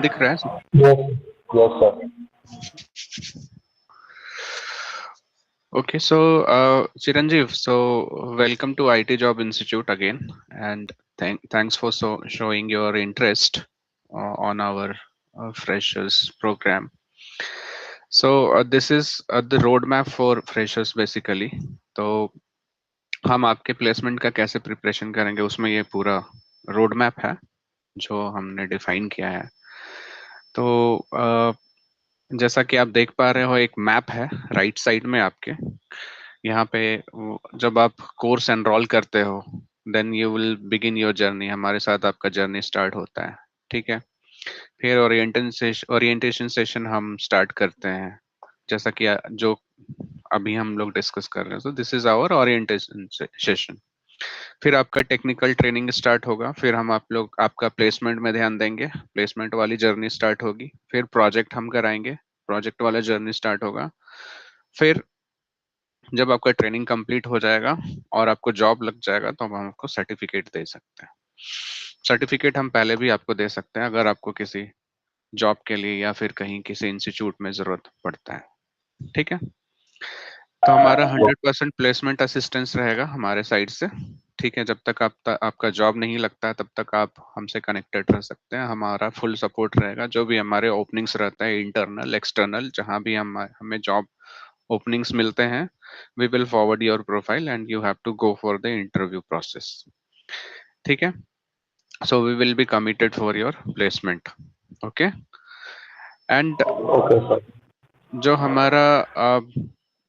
दिख रहा है? Yes, yes, sir. Okay, so Chiranjeev, so welcome to IT Job Institute again, and thanks for showing your interest on our freshers program. So this is the roadmap for freshers basically. तो हम आपके placement का कैसे preparation करेंगे उसमें ये पूरा road map है जो हमने डिफाइन किया है। तो जैसा कि आप देख पा रहे हो एक मैप है राइट साइड में आपके। यहाँ पे जब आप कोर्स एनरोल करते हो then you will begin your journey, हमारे साथ आपका जर्नी स्टार्ट होता है। ठीक है, फिर ओरिएंटेशन सेशन हम स्टार्ट करते हैं जैसा कि जो अभी हम लोग डिस्कस कर रहे हैं। So this is our orientation session. फिर आपका टेक्निकल ट्रेनिंग स्टार्ट होगा, फिर हम आप लोग आपका प्लेसमेंट में ध्यान देंगे, प्लेसमेंट वाली जर्नी स्टार्ट होगी। फिर प्रोजेक्ट हम कराएंगे, प्रोजेक्ट वाला जर्नी स्टार्ट होगा। फिर जब आपका ट्रेनिंग कंप्लीट हो जाएगा और आपको जॉब लग जाएगा तो हम आपको सर्टिफिकेट दे सकते हैं। सर्टिफिकेट हम पहले भी आपको दे सकते हैं अगर आपको किसी जॉब के लिए या फिर कहीं किसी इंस्टीट्यूट में जरूरत पड़ता है। ठीक है, तो हमारा 100% प्लेसमेंट असिस्टेंस रहेगा हमारे साइड से। ठीक है, जब तक आपका जॉब नहीं लगता है तब तक आप हमसे कनेक्टेड रह सकते हैं। हमारा फुल सपोर्ट रहेगा, जो भी हमारे ओपनिंग्स रहता है इंटरनल एक्सटर्नल, जहां भी हमें जॉब ओपनिंग्स मिलते हैं, we will forward your profile and you have to go for the interview process. ठीक है, so we will be committed for your placement. Okay, and Okay, sir. जो हमारा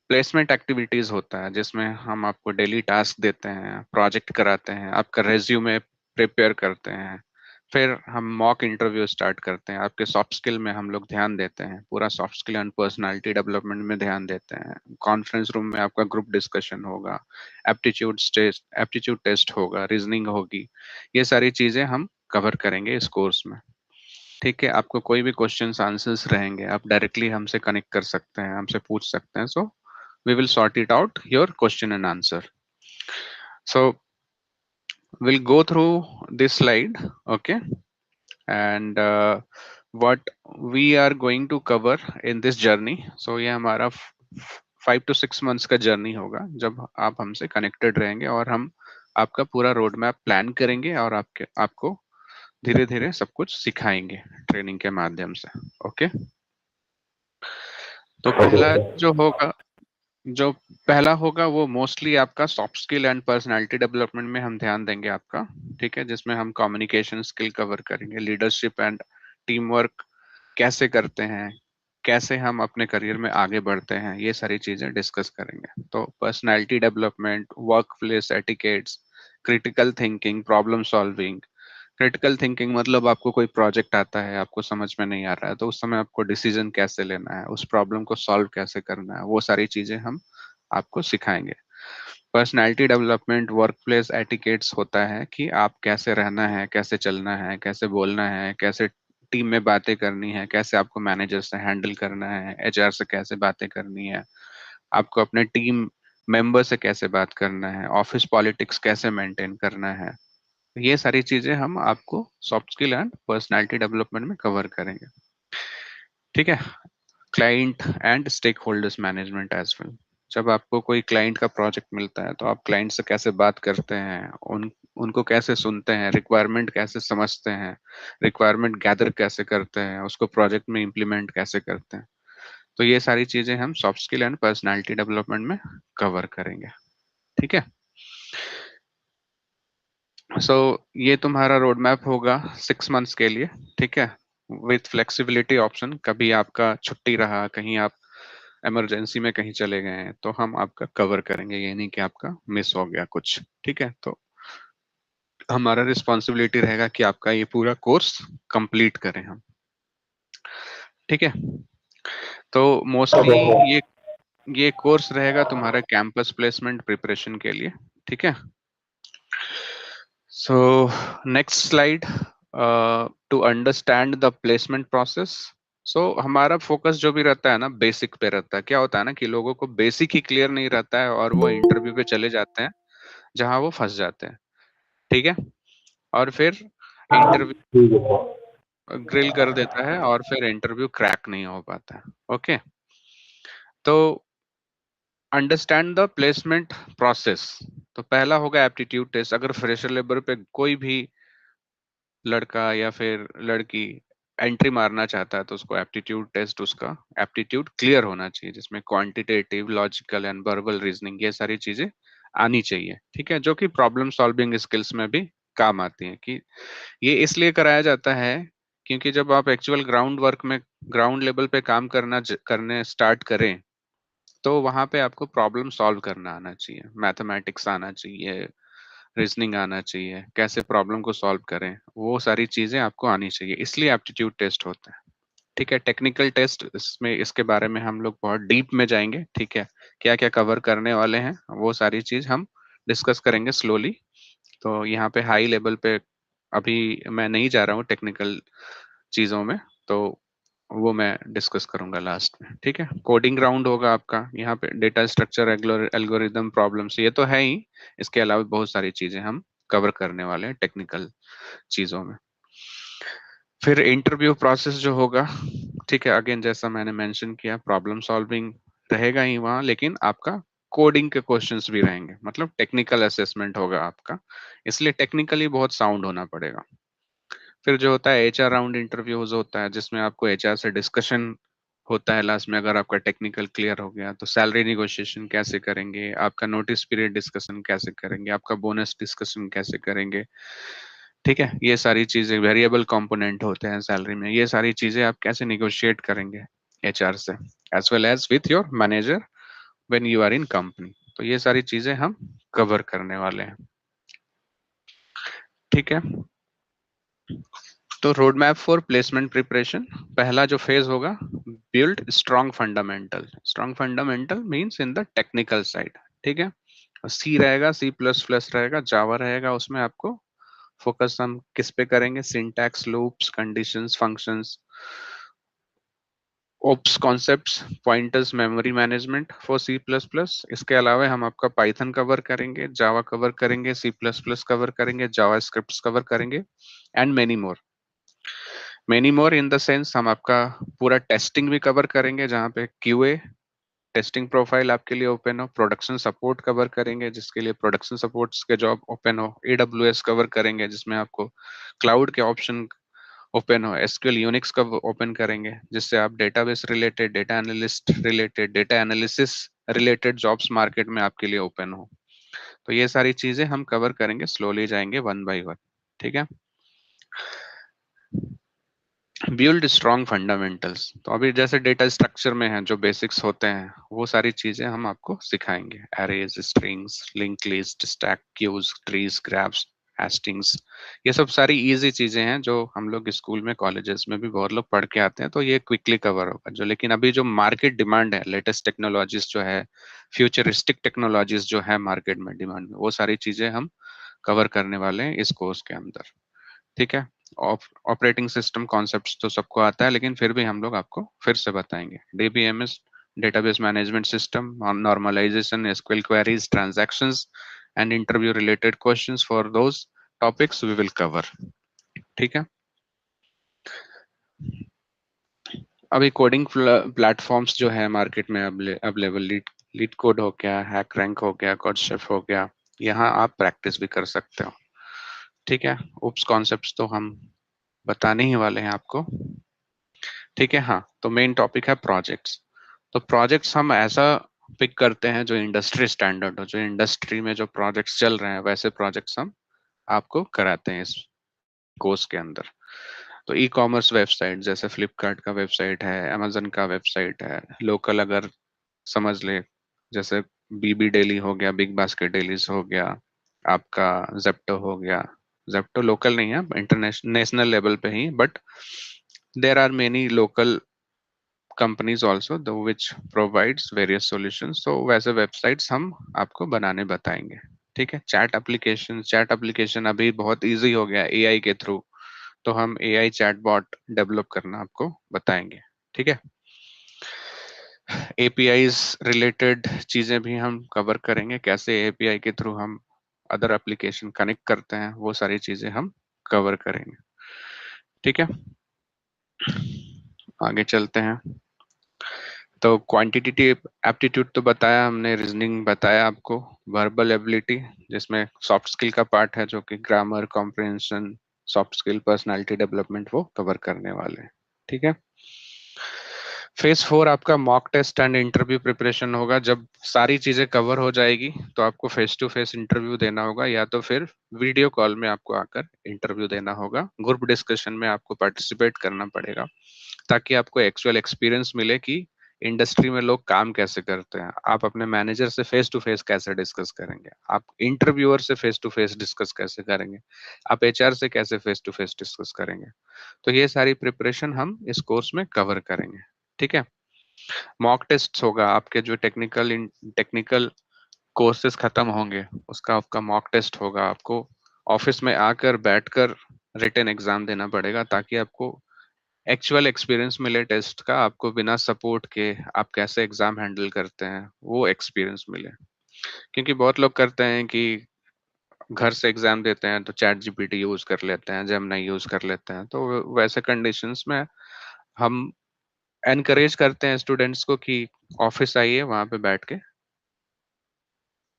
प्लेसमेंट एक्टिविटीज होता है जिसमें हम आपको डेली टास्क देते हैं, प्रोजेक्ट कराते हैं, आपका रेज्यूमे प्रिपेयर करते हैं, फिर हम मॉक इंटरव्यू स्टार्ट करते हैं। आपके सॉफ्ट स्किल में हम लोग ध्यान देते हैं, पूरा soft skill and personality development में ध्यान देते हैं। कॉन्फ्रेंस रूम में आपका ग्रुप डिस्कशन होगा, एप्टीट्यूड टेस्ट होगा, रीजनिंग होगी। ये सारी चीजें हम कवर करेंगे इस कोर्स में। ठीक है, आपको कोई भी क्वेश्चंस आंसर्स रहेंगे आप डायरेक्टली हमसे कनेक्ट कर सकते हैं, हमसे पूछ सकते हैं। So we will sort it out your question and answer. So we'll go through this slide, okay, and what we are going to cover in this journey. So ये हमारा 5 to 6 months का जर्नी होगा जब आप हमसे connected रहेंगे और हम आपका पूरा रोड मैप प्लान करेंगे और आपको धीरे धीरे सब कुछ सिखाएंगे ट्रेनिंग के माध्यम से। ओके, तो Okay, पहला sir. जो पहला होगा वो मोस्टली आपका soft skill and personality development में हम ध्यान देंगे आपका। ठीक है, जिसमें हम कम्युनिकेशन स्किल कवर करेंगे, लीडरशिप एंड टीम वर्क कैसे करते हैं, कैसे हम अपने करियर में आगे बढ़ते हैं, ये सारी चीजें डिस्कस करेंगे। तो personality development, work place etiquettes, critical thinking, problem solving. Critical thinking मतलब आपको कोई प्रोजेक्ट आता है, आपको समझ में नहीं आ रहा है, तो उस समय आपको डिसीजन कैसे लेना है, उस प्रॉब्लम को सॉल्व कैसे करना है, वो सारी चीजें हम आपको सिखाएंगे। Personality development, work place etiquettes होता है कि आप कैसे रहना है, कैसे चलना है, कैसे बोलना है, कैसे टीम में बातें करनी है, कैसे आपको मैनेजर से हैंडल करना है, एचआर से कैसे बातें करनी है, आपको अपने टीम मेंबर से कैसे बात करना है, ऑफिस पॉलिटिक्स कैसे मेंटेन करना है। ये सारी चीजें हम आपको soft skill and personality development में कवर करेंगे। ठीक है, client and stakeholders management as well. जब आपको कोई क्लाइंट का प्रोजेक्ट मिलता है तो आप क्लाइंट से कैसे बात करते हैं, उनको कैसे सुनते हैं, रिक्वायरमेंट कैसे समझते हैं, रिक्वायरमेंट गैदर कैसे करते हैं, उसको प्रोजेक्ट में इम्प्लीमेंट कैसे करते हैं। तो ये सारी चीजें हम soft skill and personality development में कवर करेंगे। ठीक है, सो ये तुम्हारा रोड मैप होगा 6 मंथ्स के लिए। ठीक है, विथ फ्लेक्सिबिलिटी ऑप्शन, कभी आपका छुट्टी रहा, कहीं आप इमरजेंसी में कहीं चले गए हैं तो हम आपका कवर करेंगे, ये नहीं कि आपका मिस हो गया कुछ। ठीक है, तो हमारा रिस्पॉन्सिबिलिटी रहेगा कि आपका ये पूरा कोर्स कंप्लीट करें हम। ठीक है, तो मोस्टली Okay, sir. ये ये कोर्स रहेगा तुम्हारा कैंपस प्लेसमेंट प्रिपरेशन के लिए। ठीक है, so next slide, to understand the placement process. So हमारा फोकस जो भी रहता है ना बेसिक पे रहता है। क्या होता है ना कि लोगों को बेसिक ही क्लियर नहीं रहता है और वो इंटरव्यू पे चले जाते हैं जहां वो फंस जाते हैं। ठीक है, और फिर इंटरव्यू ठीक है सर. ग्रिल कर देता है और फिर इंटरव्यू क्रैक नहीं हो पाता है। ओके, तो अंडरस्टैंड द प्लेसमेंट प्रोसेस। तो पहला होगा एप्टीट्यूड टेस्ट। अगर फ्रेशर लेबर पे कोई भी लड़का या फिर लड़की एंट्री मारना चाहता है तो उसको एप्टीट्यूड टेस्ट, उसका एप्टीट्यूड क्लियर होना चाहिए, जिसमें quantitative, logical and verbal reasoning ये सारी चीजें आनी चाहिए। ठीक है, जो कि प्रॉब्लम सॉल्विंग स्किल्स में भी काम आती है। कि ये इसलिए कराया जाता है क्योंकि जब आप एक्चुअल ग्राउंड वर्क में, ग्राउंड लेवल पे काम करने स्टार्ट करें, तो वहां पे आपको प्रॉब्लम सॉल्व करना आना चाहिए, मैथमेटिक्स आना चाहिए, रीजनिंग आना चाहिए, कैसे प्रॉब्लम को सॉल्व करें, वो सारी चीजें आपको आनी चाहिए। इसलिए एप्टीट्यूड टेस्ट होता है। ठीक है, टेक्निकल टेस्ट, इसमें इसके बारे में हम लोग बहुत डीप में जाएंगे। ठीक है, क्या क्या कवर करने वाले हैं वो सारी चीज हम डिस्कस करेंगे स्लोली। तो यहाँ पे हाई लेवल पे अभी मैं नहीं जा रहा हूँ टेक्निकल चीजों में, तो वो मैं डिस्कस करूंगा लास्ट में। ठीक है, कोडिंग राउंड होगा आपका। यहाँ पे डेटा स्ट्रक्चर, एल्गोरिदम प्रॉब्लम्स, ये तो है ही, इसके अलावा बहुत सारी चीजें हम कवर करने वाले हैं टेक्निकल चीजों में। फिर इंटरव्यू प्रोसेस जो होगा, ठीक है, अगेन जैसा मैंने मेंशन किया, प्रॉब्लम सॉल्विंग रहेगा ही वहाँ, लेकिन आपका कोडिंग के क्वेश्चंस भी रहेंगे, मतलब टेक्निकल असेसमेंट होगा आपका, इसलिए टेक्निकली बहुत साउंड होना पड़ेगा। फिर जो होता है एचआर राउंड इंटरव्यूज होता है, जिसमें आपको एचआर से डिस्कशन होता है लास्ट में। अगर आपका टेक्निकल क्लियर हो गया तो सैलरी निगोशिएशन कैसे करेंगे, आपका नोटिस पीरियड डिस्कशन कैसे करेंगे, आपका बोनस डिस्कशन कैसे करेंगे। ठीक है, ये सारी चीजें, वेरिएबल कंपोनेंट होते हैं सैलरी में, ये सारी चीजें आप कैसे निगोशिएट करेंगे एचआर से, as well as with your manager when you are in company. तो ये सारी चीजें हम कवर करने वाले हैं। ठीक है, तो road map for placement preparation, पहला जो फेज होगा, build strong fundamental. Strong fundamental means in the technical side. ठीक है, सी रहेगा, सी प्लस प्लस रहेगा, जावा रहेगा, उसमें आपको फोकस हम किस पे करेंगे, syntax, loops, conditions, functions, OOPs, concepts, pointers, memory management for C plus plus. इसके अलावा हम आपका पाइथन कवर करेंगे, जावा कवर करेंगे, सी प्लस प्लस कवर करेंगे, जावा स्क्रिप्ट कवर करेंगे, and many more in the sense हम आपका पूरा टेस्टिंग भी कवर करेंगे, जहाँ पे क्यूए टेस्टिंग प्रोफाइल आपके लिए ओपन हो, प्रोडक्शन सपोर्ट कवर करेंगे जिसके लिए प्रोडक्शन सपोर्ट्स के जॉब ओपन हो, एडब्ल्यूएस कवर करेंगे जिसमें आपको क्लाउड के ऑप्शन ओपन हो, एसक्यूएल यूनिक्स का ओपन करेंगे जिससे आप database related, data analyst related, data analysis related jobs market में आपके लिए ओपन हो। तो ये सारी चीजें हम कवर करेंगे, स्लोली जाएंगे वन बाय वन। ठीक है, बिल्ड स्ट्रॉन्ग फंडामेंटल्स, तो अभी जैसे डेटा स्ट्रक्चर में है जो बेसिक्स होते हैं, वो सारी चीजें हम आपको सिखाएंगे, arrays, strings, link list, stack, queues, trees, graphs, hashing. ये सब सारी इजी चीजें हैं जो हम लोग स्कूल में, कॉलेजेस में भी बहुत लोग पढ़ के आते हैं, तो ये क्विकली कवर होगा जो। लेकिन अभी जो मार्केट डिमांड है, लेटेस्ट टेक्नोलॉजीज जो है, फ्यूचरिस्टिक टेक्नोलॉजीज जो है मार्केट में डिमांड में, वो सारी चीजें हम कवर करने वाले हैं इस कोर्स के अंदर। ठीक है, ऑपरेटिंग सिस्टम कॉन्सेप्ट्स तो सबको आता है, लेकिन फिर भी हम लोग आपको फिर से बताएंगे। DBMS, database management system, normalization, SQL queries, transactions and interview related questions, for those topics we will cover. ठीक है, अभी कोडिंग प्लेटफॉर्म्स जो है मार्केट में अवेलेबल, लीड कोड हो गया, हैक रैंक हो गया, कोडशेफ हो गया, यहाँ आप प्रैक्टिस भी कर सकते हो। ठीक है, उप्स कॉन्सेप्ट्स तो हम बताने ही वाले हैं आपको। ठीक है, हाँ, तो मेन टॉपिक है प्रोजेक्ट्स। तो प्रोजेक्ट्स हम ऐसा पिक करते हैं जो इंडस्ट्री स्टैंडर्ड हो, जो इंडस्ट्री में जो प्रोजेक्ट्स चल रहे हैं वैसे प्रोजेक्ट्स हम आपको कराते हैं इस कोर्स के अंदर। तो ई कॉमर्स वेबसाइट जैसे फ्लिपकार्ट का वेबसाइट है, अमेजन का वेबसाइट है, लोकल अगर समझ ले, जैसे बीबी डेली हो गया, बिग बास्केट डेलीज हो गया, आपका जेप्टो हो गया। जेप्टो लोकल नहीं है, इंटरनेशनल, नेशनल लेवल पे ही, but there are many local companies also the which provides various solutions, तो वैसे वेबसाइट्स हम आपको बनाने बताएंगे। ठीक है, चैट एप्लीकेशन अभी बहुत इजी हो गया एआई के थ्रू, तो हम एआई चैटबॉट डेवलप करना आपको बताएंगे। ठीक है, एपीआईज रिलेटेड चीजें भी हम कवर करेंगे, कैसे एपीआई के थ्रू हम अदर एप्लीकेशन कनेक्ट करते हैं, वो सारी चीजें हम कवर करेंगे। ठीक है, आगे चलते हैं। तो क्वांटिटेटिव एप्टीट्यूड तो बताया हमने, रीजनिंग बताया आपको, वर्बल एबिलिटी जिसमें सॉफ्ट स्किल का पार्ट है जो कि grammar, comprehension, soft skill, personality development वो कवर करने वाले हैं। ठीक है। फेज 4 आपका mock test and interview preparation होगा। जब सारी चीजें कवर हो जाएगी तो आपको फेस टू फेस इंटरव्यू देना होगा, या तो फिर वीडियो कॉल में आपको आकर इंटरव्यू देना होगा। ग्रुप डिस्कशन में आपको पार्टिसिपेट करना पड़ेगा ताकि आपको एक्चुअल एक्सपीरियंस मिले कि इंडस्ट्री में लोग काम कैसे करते हैं। आप अपने मैनेजर से फेस टू फेस कैसे डिस्कस करेंगे, आप इंटरव्यूअर से फेस टू फेस डिस्कस कैसे करेंगे, आप एचआर से कैसे फेस टू फेस डिस्कस करेंगे। तो ये सारी प्रिपरेशन हम इस कोर्स में कवर करेंगे। ठीक है। मॉक टेस्ट होगा, आपके जो टेक्निकल कोर्सेज खत्म होंगे उसका आपका मॉक टेस्ट होगा। आपको ऑफिस में आकर बैठकर रिटन एग्जाम देना पड़ेगा ताकि आपको एक्चुअल एक्सपीरियंस मिले टेस्ट का। आपको बिना सपोर्ट के आप कैसे एग्जाम हैंडल करते हैं वो एक्सपीरियंस मिले। क्योंकि बहुत लोग करते हैं कि घर से एग्जाम देते हैं तो चैट जीपीटी यूज कर लेते हैं, जेमिनी यूज कर लेते हैं। तो वैसे कंडीशंस में हम एनकरेज करते हैं स्टूडेंट्स को कि ऑफिस आइए, वहां पे बैठ के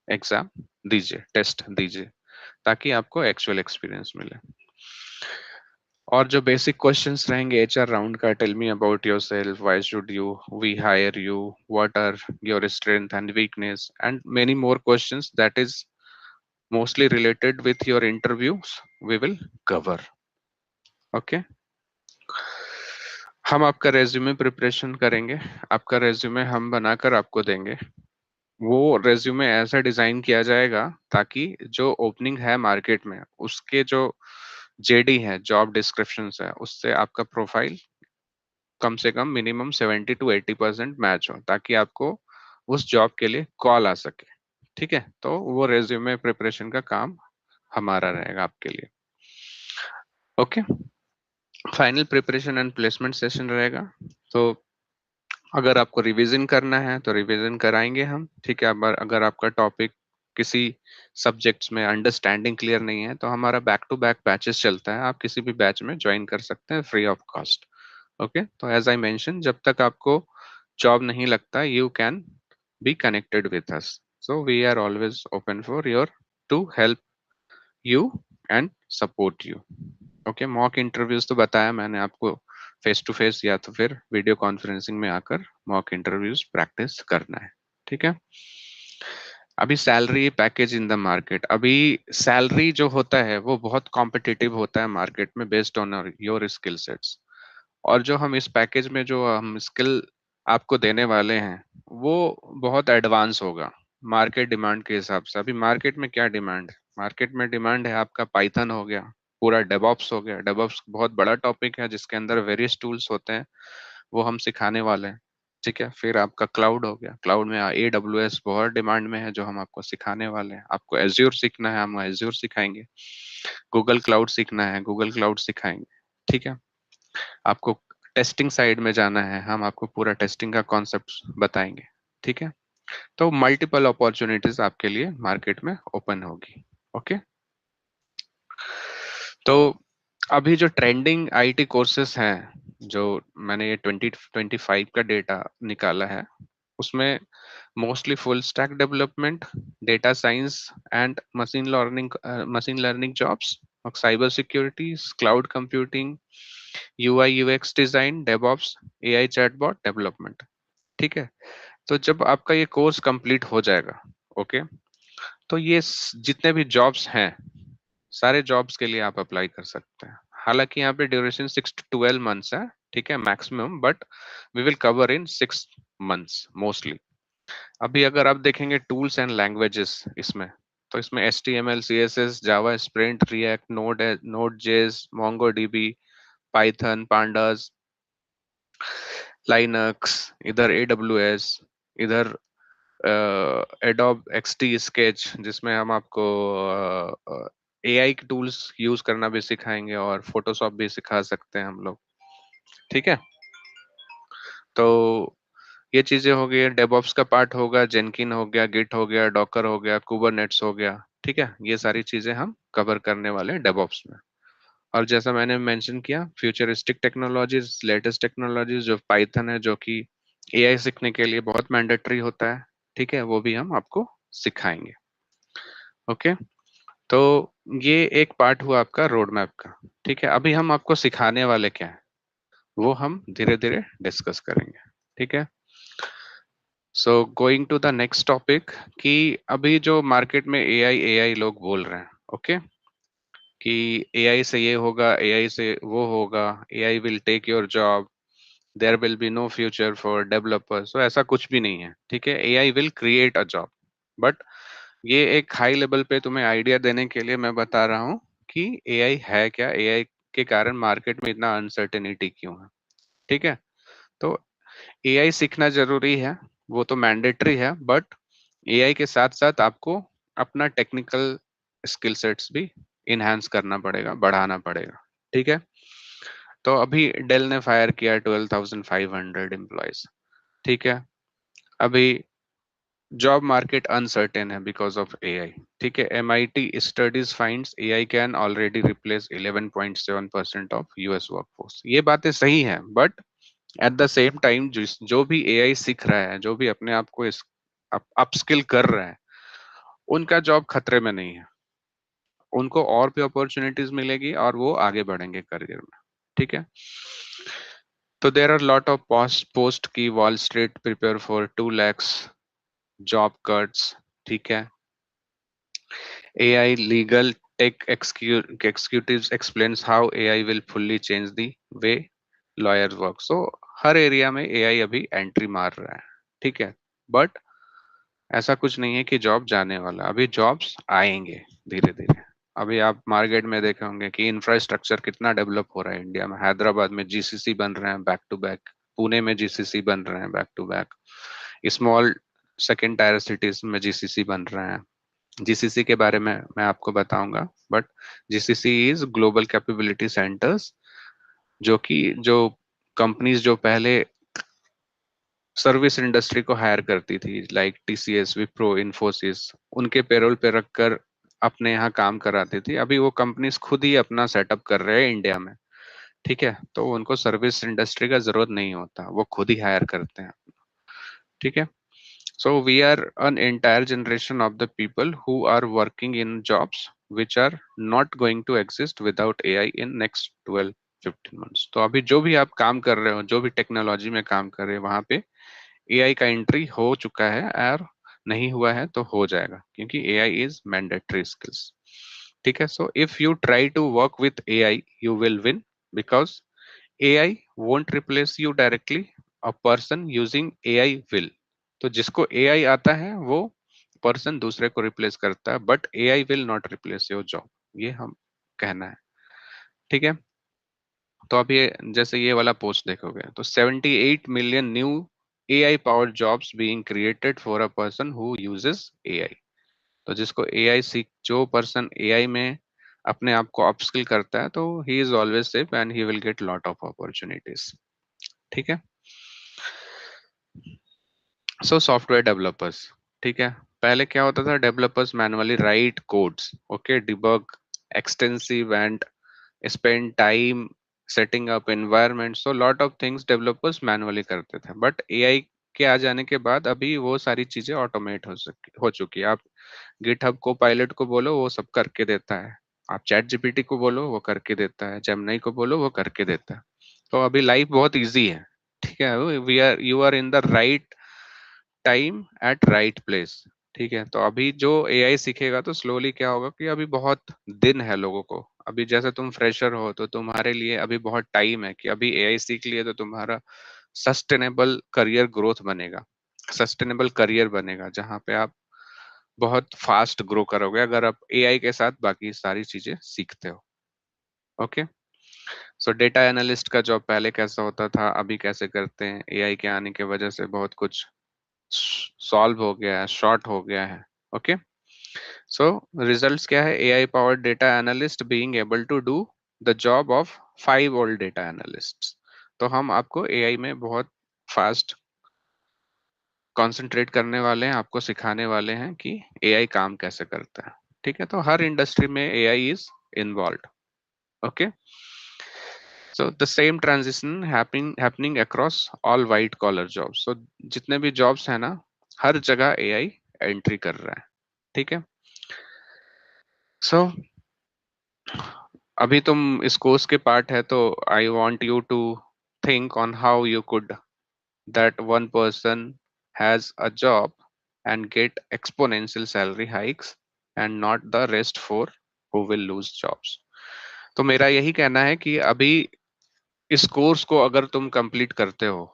एग्जाम दीजिए, टेस्ट दीजिए, ताकि आपको एक्चुअल एक्सपीरियंस मिले। और जो बेसिक क्वेश्चंस रहेंगे एचआर राउंड का, tell me about yourself, why should you we hire you, what are your strength and weakness, and many more questions that is mostly related with your interviews we will cover. Okay. हम आपका resume preparation करेंगे। आपका resume हम बनाकर आपको देंगे। वो resume ऐसा डिजाइन किया जाएगा ताकि जो ओपनिंग है मार्केट में उसके जो जेडी है, जॉब डिस्क्रिप्शन है, उससे आपका प्रोफाइल कम से कम मिनिमम 70 to 80% मैच हो, ताकि आपको उस जॉब के लिए कॉल आ सके। ठीक है। तो वो रेज्यूमे प्रिपरेशन का काम हमारा रहेगा आपके लिए। Okay. Final preparation and placement session रहेगा। तो अगर आपको रिवीजन करना है तो रिवीजन कराएंगे हम। ठीक है। अगर आपका टॉपिक किसी सब्जेक्ट्स में अंडरस्टैंडिंग क्लियर नहीं है तो हमारा बैक टू बैक बैचेस चलता है, आप किसी भी बैच में ज्वाइन कर सकते हैं फ्री ऑफ कॉस्ट। ओके। तो एज आई मेंशन, जब तक आपको जॉब नहीं लगता you can be connected with us. So we are always open for your to help you and support you. Okay. Mock interviews तो बताया मैंने आपको, फेस टू फेस या तो फिर वीडियो कॉन्फ्रेंसिंग में आकर मॉक इंटरव्यूज प्रैक्टिस करना है। ठीक है। अभी salary package in the market, अभी सैलरी जो होता है वो बहुत कॉम्पिटिटिव होता है मार्केट में based on your skill sets. और जो हम इस पैकेज में जो हम स्किल आपको देने वाले हैं वो बहुत एडवांस होगा मार्केट डिमांड के हिसाब से। अभी मार्केट में क्या डिमांड है? मार्केट में डिमांड है आपका पाइथन हो गया, पूरा डेवऑप्स हो गया। डेवऑप्स बहुत बड़ा टॉपिक है जिसके अंदर वेरियस टूल्स होते हैं, वो हम सिखाने वाले हैं। ठीक है। फिर आपका क्लाउड हो गया, क्लाउड में AWS बहुत डिमांड में है जो हम आपको सिखाने वाले हैं। आपको एज्योर सीखना है, हम एज्योर सिखाएंगे। गूगल क्लाउड सीखना है, गूगल क्लाउड सिखाएंगे। ठीक है। आपको टेस्टिंग साइड में जाना है, हम आपको पूरा टेस्टिंग का कॉन्सेप्ट बताएंगे। ठीक है। तो मल्टीपल अपॉर्चुनिटीज आपके लिए मार्केट में ओपन होगी। ओके। तो अभी जो ट्रेंडिंग आईटी कोर्सेस हैं, जो मैंने ये 2025 का डेटा निकाला है, उसमें mostly full stack development, data science and machine learning jobs, cyber security, cloud computing, UI UX design, DevOps, AI chatbot development. ठीक है। तो जब आपका ये कोर्स कंप्लीट हो जाएगा, ओके, तो ये जितने भी जॉब्स हैं सारे जॉब्स के लिए आप अप्लाई कर सकते हैं। हालांकि यहाँ पे ड्यूरेशन 6 to 12 months है। ठीक है, maximum, but we will cover in 6 months mostly. अभी अगर आप देखेंगे टूल्स एंड लैंग्वेजेस इसमें, तो इसमें HTML, CSS, Java, Spring, React, Node JS, Mongo DB, Python, pandas, Linux, इधर AWS, इधर एडोब XD स्केच जिसमें हम आपको AI के टूल्स यूज करना भी सिखाएंगे और फोटोशॉप भी सिखा सकते हैं हम लोग। ठीक है। तो ये चीजें हो गई, डेवऑप्स का पार्ट होगा, जेनकिन हो गया, गिट हो गया, डॉकर हो गया, कुबरनेट्स हो गया। ठीक है। ये सारी चीजें हम कवर करने वाले हैं डेवऑप्स में। और जैसा मैंने मेंशन किया, फ्यूचरिस्टिक टेक्नोलॉजीज, लेटेस्ट टेक्नोलॉजीज जो पाइथन है, जो कि एआई सीखने के लिए बहुत मैंडेटरी होता है, ठीक है, वो भी हम आपको सिखाएंगे। ओके, तो ये एक पार्ट हुआ आपका रोड मैप का। ठीक है, अभी हम आपको सिखाने वाले क्या है वो हम धीरे धीरे डिस्कस करेंगे। ठीक है, so going to the next topic, कि अभी जो मार्केट में एआई एआई लोग बोल रहे हैं, ओके, कि एआई से ये होगा, एआई से वो होगा, AI will take your job, there will be no future for developers. तो ऐसा कुछ भी नहीं है, ठीक है, AI will create a job. But ये एक हाई लेवल पे तुम्हें आइडिया देने के लिए मैं बता रहा हूँ कि एआई है क्या, एआई के कारण मार्केट में इतना अनसर्टेनिटी क्यों है। ठीक है, तो एआई सीखना जरूरी है, वो तो मैंडेटरी है, बट एआई के साथ साथ आपको अपना टेक्निकल स्किल सेट्स भी इनहेंस करना पड़ेगा, बढ़ाना पड़ेगा। ठीक है, तो अभी डेल ने फायर किया 12,500 एम्प्लॉयज। ठीक है, अभी जॉब मार्केट अनसर्टेन है बिकॉज ऑफ एआई। ठीक है, MIT studies finds AI can already replace 11.7% of US workforce. ये बातें सही हैं, but at the same time जो भी एआई सीख रहा है, जो भी अपने आप को इस अपस्किल कर रहा है, उनका जॉब खतरे में नहीं है, उनको और भी अपॉर्चुनिटीज मिलेगी और वो आगे बढ़ेंगे करियर में। ठीक है, तो there are lot of post की wall street prepare for 2 lakhs job cuts. ठीक है, AI legal tech executives explains how AI will fully change the way lawyers work. So her area में AI अभी entry मार रहा है। ठीक है, बट ऐसा कुछ नहीं है कि जॉब जाने वाला, अभी जॉब्स आएंगे धीरे धीरे। अभी आप मार्केट में देखे होंगे कि इंफ्रास्ट्रक्चर कितना डेवलप हो रहा है इंडिया में। हैदराबाद में जीसीसी बन रहे हैं बैक टू बैक, पुणे में जीसीसी बन रहे हैं back to back, small second tier cities में जीसीसी बन रहे हैं। जीसीसी के बारे में मैं आपको बताऊंगा, but GCC is global capability centres, जो कि जो कंपनीज जो पहले सर्विस इंडस्ट्री को हायर करती थी, लाइक टीसीएस, विप्रो, इन्फोसिस, उनके पेरोल पे रखकर अपने यहाँ काम कराती थी, अभी वो कंपनीज खुद ही अपना सेटअप कर रहे हैं इंडिया में। ठीक है, तो उनको सर्विस इंडस्ट्री का जरूरत नहीं होता, वो खुद ही हायर करते हैं। ठीक है, so we are an entire generation of the people who are working in jobs which are not going to exist without AI in next 12-15 months। तो अभी जो भी आप काम कर रहे हो, जो भी टेक्नोलॉजी में काम कर रहे हो, वहां पे एआई का एंट्री हो चुका है, और नहीं हुआ है तो हो जाएगा, क्योंकि एआई इज मैंडेटरी स्किल्स। ठीक है, so if you try to work with AI you will win, because AI won't replace you directly, a person using AI will। तो जिसको एआई आता है वो पर्सन दूसरे को रिप्लेस करता है, but AI will not replace your job, ये हम कहना है। ठीक है, तो अब ये जैसे ये वाला पोस्ट देखोगे तो 78 million new AI powered jobs being created for a person who uses AI. तो जिसको एआई सीख, जो पर्सन एआई में अपने आप को अपस्किल करता है, तो he is always safe and he will get lot of opportunities. ठीक है, सो सॉफ्टवेयर डेवलपर्स। ठीक है, पहले क्या होता था, developers manually right codes, okay, debug extensive and spend time setting up environment, so lot of things developers manually करते थे। बट एआई के आ जाने के बाद अभी वो सारी चीजें ऑटोमेट हो चुकी है। आप गिटहब को पायलट को बोलो वो सब करके देता है, आप चैट जीपीटी को बोलो वो करके देता है, जेमिनी को बोलो वो करके देता है। तो अभी लाइफ बहुत इजी है। ठीक है, we are you are in the right time at right place. ठीक है, तो अभी जो एआई सीखेगा तो स्लोली क्या होगा कि अभी बहुत दिन है लोगों को। अभी जैसे तुम फ्रेशर हो तो तुम्हारे लिए अभी बहुत टाइम है कि अभी एआई सीख लिए तो तुम्हारा सस्टेनेबल करियर ग्रोथ बनेगा, सस्टेनेबल करियर बनेगा, जहाँ पे आप बहुत फास्ट ग्रो करोगे अगर आप एआई के साथ बाकी सारी चीजें सीखते हो। ओके, सो डेटा एनालिस्ट का जॉब पहले कैसा होता था, अभी कैसे करते हैं, एआई के आने की वजह से बहुत कुछ सॉल्व हो गया है, शॉर्ट हो गया है। ओके, सो रिजल्ट्स क्या है, AI powered data analyst being able to do the job of 5 old data analysts. तो हम आपको एआई में बहुत फास्ट कंसंट्रेट करने वाले हैं, आपको सिखाने वाले हैं कि एआई काम कैसे करता है। ठीक है, तो हर इंडस्ट्री में AI is involve. Okay, so the same transition happening across all white collar jobs. So जितने भी जॉब्स हैं ना, हर जगह एआई एंट्री कर रहा है। ठीक है, सो अभी तुम इस कोर्स के पार्ट है, तो I want you to think on how you could that one person has a job and get exponential salary hikes and not the rest four who will lose jobs। तो मेरा यही कहना है कि अभी इस कोर्स को अगर तुम कंप्लीट करते हो,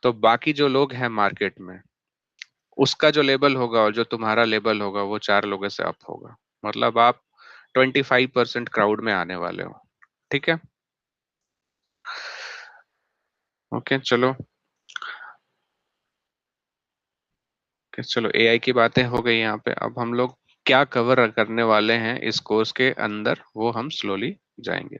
तो बाकी जो लोग हैं मार्केट में, उसका जो लेवल होगा और जो तुम्हारा लेवल होगा वो 4 लोगों से अप होगा। मतलब आप 25% क्राउड में आने वाले हो। ठीक है, ओके चलो। चलो एआई की बातें हो गई यहाँ पे, अब हम लोग क्या कवर करने वाले हैं इस कोर्स के अंदर, वो हम स्लोली जाएंगे।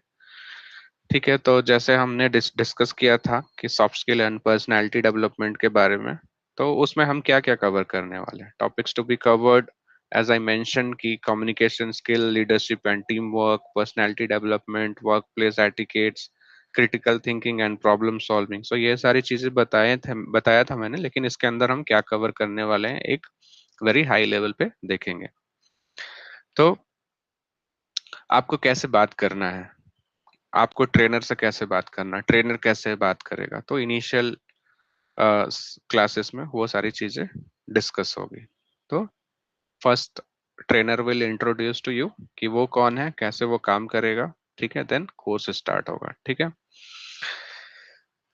ठीक है, तो जैसे हमने डिस्कस किया था कि soft skill and personality development के बारे में, तो उसमें हम क्या क्या कवर करने वाले हैं। Topics to be covered, as I mention, की communication skill, leadership and team work, personality development, work place etiquettes, critical thinking and problem solving. So ये सारी चीजें बताया था मैंने, लेकिन इसके अंदर हम क्या कवर करने वाले हैं एक वेरी हाई लेवल पे देखेंगे। तो आपको कैसे बात करना है, आपको ट्रेनर से कैसे बात करना, ट्रेनर कैसे बात करेगा, तो इनिशियल क्लासेस में वो सारी चीजें डिस्कस होगी। तो first trainer will introduce to you कि वो कौन है, कैसे वो काम करेगा। ठीक है, देन कोर्स स्टार्ट होगा। ठीक है,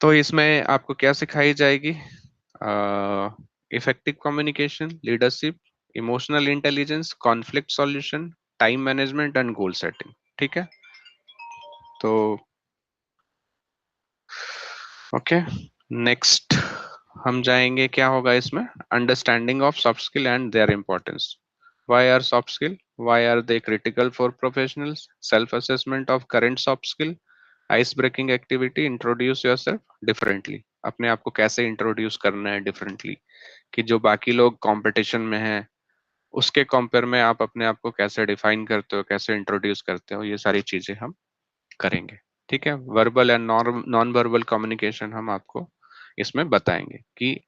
तो इसमें आपको क्या सिखाई जाएगी, effective communication, leadership, emotional intelligence, conflict solution, time management and goal setting. ठीक है, तो ओके, नेक्स्ट हम जाएंगे, क्या होगा इसमें, understanding of soft skill and their importance. Why are soft skill, why are they critical for professionals, self assessment of current soft skill, ice breaking activity, introduce yourself differently. अपने आप को कैसे introduce करना है डिफरेंटली, कि जो बाकी लोग कंपटीशन में हैं उसके कंपेयर में आप अपने आप को कैसे डिफाइन करते हो, कैसे इंट्रोड्यूस करते हो, ये सारी चीजें हम करेंगे। ठीक है, verbal and non verbal communication हम आपको इसमें बताएंगे कि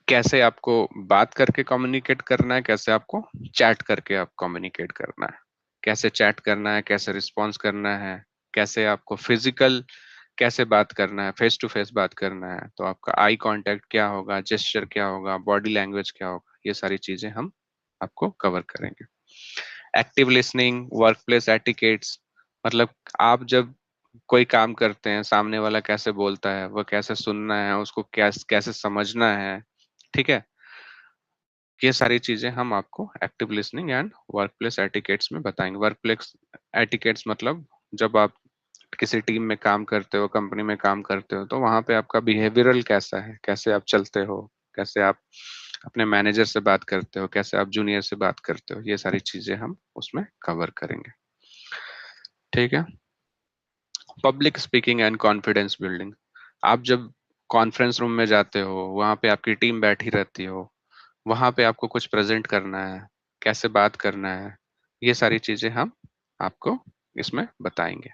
कैसे आपको बात करके कम्युनिकेट करना है, कैसे आपको चैट करके आप कम्युनिकेट करना है, कैसे चैट करना है, कैसे रिस्पॉन्स करना है, कैसे आपको फिजिकल कैसे बात करना है, फेस टू फेस बात करना है, तो आपका आई कांटेक्ट क्या होगा, जेस्चर क्या होगा, बॉडी लैंग्वेज क्या होगा, ये सारी चीजें हम आपको कवर करेंगे। Active listening, work place etiquettes, मतलब आप जब कोई काम करते हैं, सामने वाला कैसे बोलता है, वो कैसे सुनना है, उसको कैसे कैसे समझना है। ठीक है, ये सारी चीजें हम आपको active listening and work place etiquettes में बताएंगे। वर्क प्लेस एटिकेट्स मतलब जब आप किसी टीम में काम करते हो, कंपनी में काम करते हो, तो वहां पे आपका बिहेवियरल कैसा है, कैसे आप चलते हो, कैसे आप अपने मैनेजर से बात करते हो, कैसे आप जूनियर से बात करते हो, ये सारी चीजें हम उसमें कवर करेंगे। ठीक है, public speaking and confidence building, आप जब कॉन्फ्रेंस रूम में जाते हो, वहां पे आपकी टीम बैठी रहती हो, वहां पे आपको कुछ प्रेजेंट करना है, कैसे बात करना है, ये सारी चीजें हम आपको इसमें बताएंगे।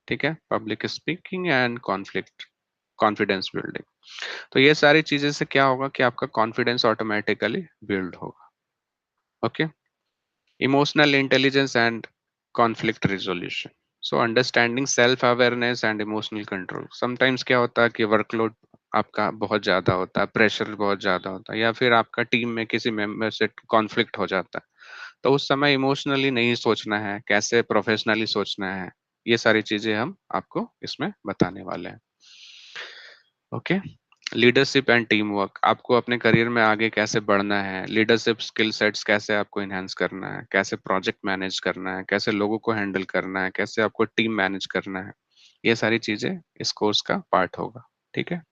ठीक है, public speaking and confidence building, तो ये सारी चीजें से क्या होगा कि आपका कॉन्फिडेंस ऑटोमेटिकली बिल्ड होगा। Okay, emotional intelligence and conflict resolution, so understanding self awareness and emotional control. Sometimes क्या होता है कि वर्कलोड आपका बहुत ज्यादा होता है, प्रेशर बहुत ज्यादा होता है, या फिर आपका टीम में किसी मेंबर से कॉन्फ्लिक्ट हो जाता है, तो उस समय इमोशनली नहीं सोचना है, कैसे प्रोफेशनली सोचना है, ये सारी चीजें हम आपको इसमें बताने वाले हैं। Okay, leadership and team work, आपको अपने करियर में आगे कैसे बढ़ना है, लीडरशिप स्किल सेट्स कैसे आपको इनहेंस करना है, कैसे प्रोजेक्ट मैनेज करना है, कैसे लोगों को हैंडल करना है, कैसे आपको टीम मैनेज करना है, ये सारी चीजें इस कोर्स का पार्ट होगा। ठीक है,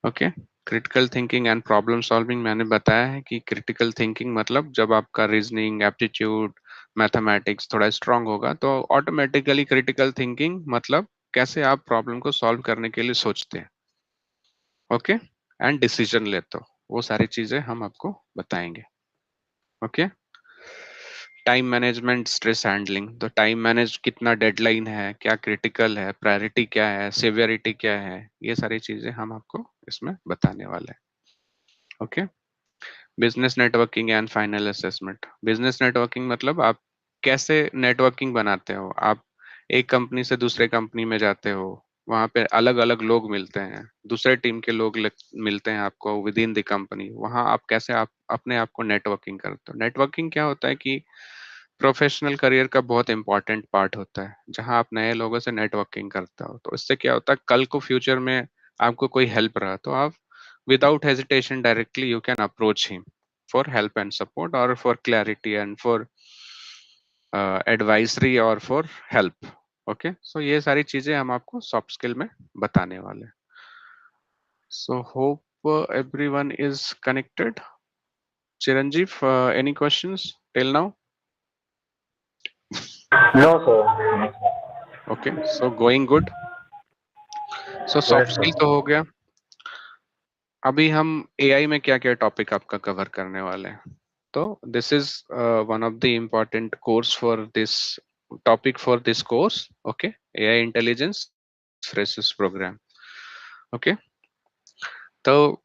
okay, critical thinking and problem solving, मैंने बताया है कि क्रिटिकल थिंकिंग मतलब जब आपका रीजनिंग, एप्टीट्यूड, मैथमेटिक्स थोड़ा स्ट्रांग होगा, तो ऑटोमेटिकली क्रिटिकल थिंकिंग मतलब कैसे आप प्रॉब्लम को सॉल्व करने के लिए सोचते हैं। ओके, एंड डिसीजन लेते हो, वो सारी चीजें हम आपको बताएंगे। Okay, time management, stress handling, तो टाइम मैनेज कितना, डेडलाइन है, क्या क्रिटिकल है, प्रायोरिटी क्या है, सिवियरिटी क्या है, ये सारी चीजें हम आपको इसमें बताने वाले हैं। Okay. Business networking and final assessment. Business networking मतलब आप कैसे नेटवर्किंग बनाते हो। आप एक कंपनी से दूसरे कंपनी में जाते हो, वहां पे अलग अलग लोग मिलते हैं, दूसरे टीम के लोग मिलते हैं आपको विद इन द कंपनी। वहां आप कैसे आप अपने आप को नेटवर्किंग करते हो। नेटवर्किंग क्या होता है कि प्रोफेशनल करियर का बहुत इंपॉर्टेंट पार्ट होता है, जहां आप नए लोगों से नेटवर्किंग करते हो। तो इससे क्या होता है, कल को फ्यूचर में आपको कोई हेल्प रहा तो आप without hesitation directly you can approach him for help and support, or for clarity, and for advisory, or for help. Okay, so ये सारी चीजें हम आपको सॉफ्ट स्किल में बताने वाले हैं। So hope everyone is connected. Chiranjeev, any questions till now? No, sir. Okay, so going good. So Yes, soft sir. Skill तो हो गया। अभी हम एआई में क्या क्या टॉपिक आपका कवर करने वाले हैं। तो this is one of the important course for this topic for this course. Okay, AI intelligence freshers program. Okay, तो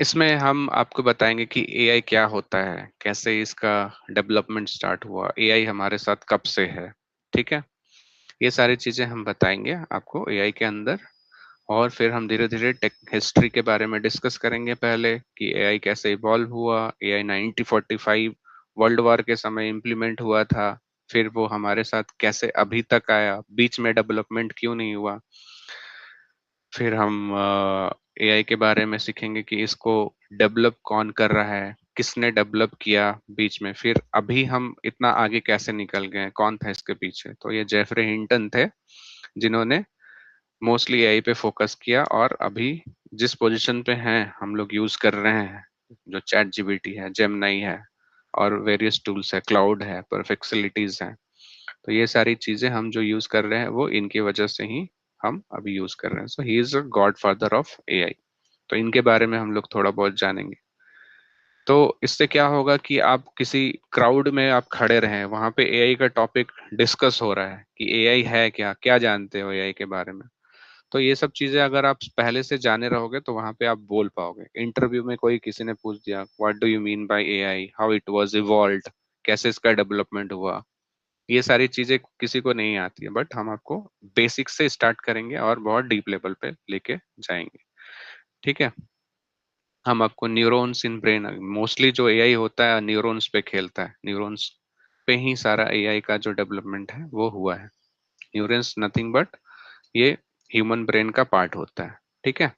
इसमें हम आपको बताएंगे कि एआई क्या होता है, कैसे इसका डेवलपमेंट स्टार्ट हुआ, एआई हमारे साथ कब से है। ठीक है, ये सारी चीजें हम बताएंगे आपको एआई के अंदर। और फिर हम धीरे धीरे टेक हिस्ट्री के बारे में डिस्कस करेंगे, पहले कि एआई कैसे इवॉल्व हुआ। एआई 1945 वर्ल्ड वॉर के समय इम्प्लीमेंट हुआ था, फिर वो हमारे साथ कैसे अभी तक आया, बीच में डेवलपमेंट क्यों नहीं हुआ। फिर हम एआई के बारे में सीखेंगे कि इसको डेवलप कौन कर रहा है, किसने डेवलप किया बीच में, फिर अभी हम इतना आगे कैसे निकल गए, कौन था इसके पीछे। तो ये जेफरे हिंटन थे, जिन्होंने मोस्टली एआई पे फोकस किया, और अभी जिस पोजीशन पे हैं हम लोग यूज कर रहे हैं, जो चैट जीपीटी है, जेमिनी है, और वेरियस टूल्स है, क्लाउड है, परफेक्सिलिटीज हैं। तो ये सारी चीजें हम जो यूज कर रहे हैं वो इनकी वजह से ही हम अभी यूज कर रहे हैं। So he is a godfather of AI. तो इनके बारे में हम लोग थोड़ा बहुत जानेंगे। तो इससे क्या होगा कि आप किसी क्राउड में आप खड़े रहे, वहां पे एआई का टॉपिक डिस्कस हो रहा है कि एआई है क्या, क्या जानते हो एआई के बारे में। तो ये सब चीजें अगर आप पहले से जाने रहोगे तो वहां पे आप बोल पाओगे। इंटरव्यू में कोई किसी ने पूछ दिया, what do you mean by AI, how it was evolved, कैसे इसका डेवलपमेंट हुआ, ये सारी चीजें किसी को नहीं आती है, बट हम आपको बेसिक से स्टार्ट करेंगे और बहुत डीप लेवल पे लेके जाएंगे। ठीक है, हम आपको न्यूरॉन्स इन ब्रेन, मोस्टली जो एआई होता है न्यूरॉन्स पे खेलता है, न्यूरॉन्स पे ही सारा एआई का जो डेवलपमेंट है वो हुआ है। न्यूरॉन्स नथिंग बट ये ह्यूमन ब्रेन का पार्ट होता है। ठीक है,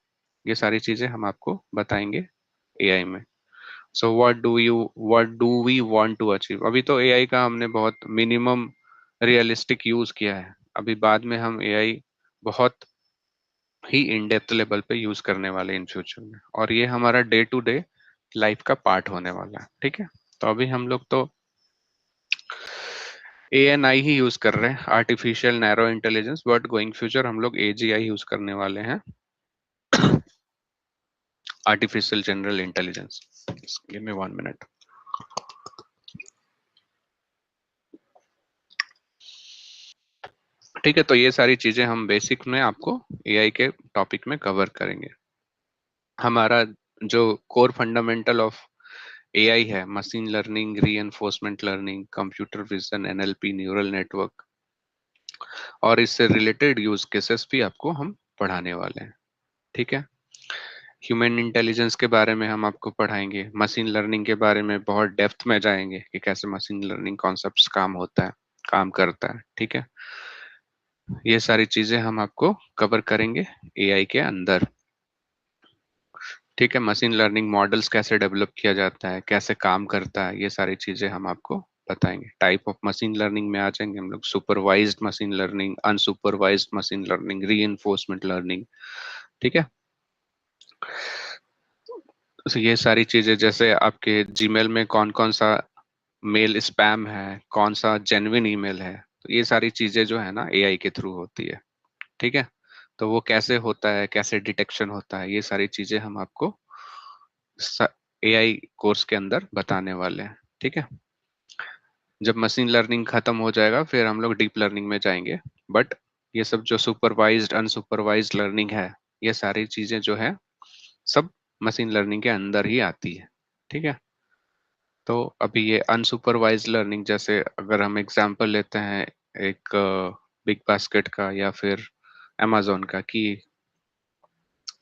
ये सारी चीजें हम आपको बताएंगे एआई में। So what do we want to achieve. अभी तो एआई का हमने बहुत मिनिमम रियलिस्टिक यूज किया है, अभी बाद में हम एआई बहुत ही इन डेप्थ लेवल पे यूज करने वाले इन फ्यूचर में, और ये हमारा डे टू डे लाइफ का पार्ट होने वाला है। ठीक है, तो अभी हम लोग तो एएनआई ही यूज कर रहे हैं, artificial narrow intelligence, but going future हम लोग एजीआई यूज करने वाले हैं, artificial general intelligence. Give me 1 minute. ठीक है, तो ये सारी चीजें हम बेसिक में आपको एआई के टॉपिक में कवर करेंगे। हमारा जो कोर फंडामेंटल ऑफ एआई है, machine learning, reinforcement learning, computer vision, NLP, neural network, और इससे रिलेटेड यूज केसेस भी आपको हम पढ़ाने वाले हैं। ठीक है, ह्यूमन इंटेलिजेंस के बारे में हम आपको पढ़ाएंगे, मशीन लर्निंग के बारे में बहुत डेप्थ में जाएंगे कि कैसे मशीन लर्निंग कॉन्सेप्ट्स काम होता है, काम करता है। ठीक है, ये सारी चीजें हम आपको कवर करेंगे एआई के अंदर। ठीक है, मशीन लर्निंग मॉडल्स कैसे डेवलप किया जाता है, कैसे काम करता है, ये सारी चीजें हम आपको बताएंगे। टाइप ऑफ मशीन लर्निंग में आ जाएंगे हम लोग, supervised machine learning, unsupervised machine learning, reinforcement learning. ठीक है, तो ये सारी चीजें, जैसे आपके जीमेल में कौन कौन सा मेल स्पैम है, कौन सा जेन्युइन ईमेल है, तो ये सारी चीजें जो है ना एआई के थ्रू होती है। ठीक है, तो वो कैसे होता है, कैसे डिटेक्शन होता है, ये सारी चीजें हम आपको एआई कोर्स के अंदर बताने वाले हैं। ठीक है, जब मशीन लर्निंग खत्म हो जाएगा फिर हम लोग डीप लर्निंग में जाएंगे। बट ये सब जो सुपरवाइज्ड अनसुपरवाइज्ड लर्निंग है, ये सारी चीजें जो है सब मशीन लर्निंग के अंदर ही आती है। ठीक है। तो अभी ये अनसुपरवाइज्ड लर्निंग, जैसे अगर हम एग्जांपल लेते हैं एक बिग बास्केट का या फिर amazon का, कि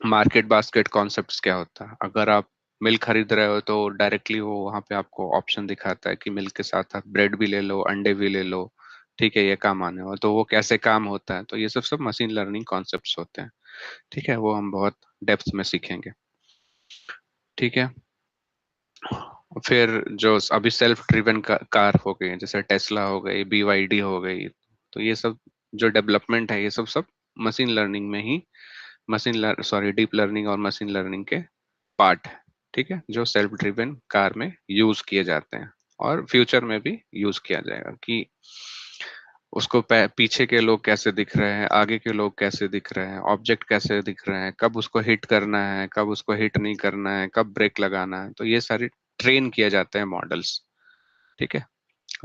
मार्केट बास्केट कॉन्सेप्ट्स क्या होता है। अगर आप मिल्क खरीद रहे हो तो डायरेक्टली वो वहां पे आपको ऑप्शन दिखाता है कि मिल्क के साथ आप ब्रेड भी ले लो, अंडे भी ले लो। ठीक है, ये काम आने वाला, तो वो कैसे काम होता है, तो ये सब सब मशीन लर्निंग कॉन्सेप्ट्स होते हैं। ठीक है, वो हम बहुत डेप्थ में सीखेंगे। ठीक है। फिर जो अभी सेल्फ ड्रिवन कार हो गई, जैसे टेस्ला हो गई, BYD हो गई, तो ये सब जो डेवलपमेंट है, ये सब सब मशीन लर्निंग में ही, डीप लर्निंग और मशीन लर्निंग के पार्ट है। ठीक है, जो सेल्फ ड्रिवन कार में यूज किए जाते हैं और फ्यूचर में भी यूज किया जाएगा, कि उसको पीछे के लोग कैसे दिख रहे हैं, आगे के लोग कैसे दिख रहे हैं, ऑब्जेक्ट कैसे दिख रहे हैं, कब उसको हिट करना है, कब उसको हिट नहीं करना है, कब ब्रेक लगाना है, तो ये सारी ट्रेन किए जाते हैं मॉडल्स। ठीक है,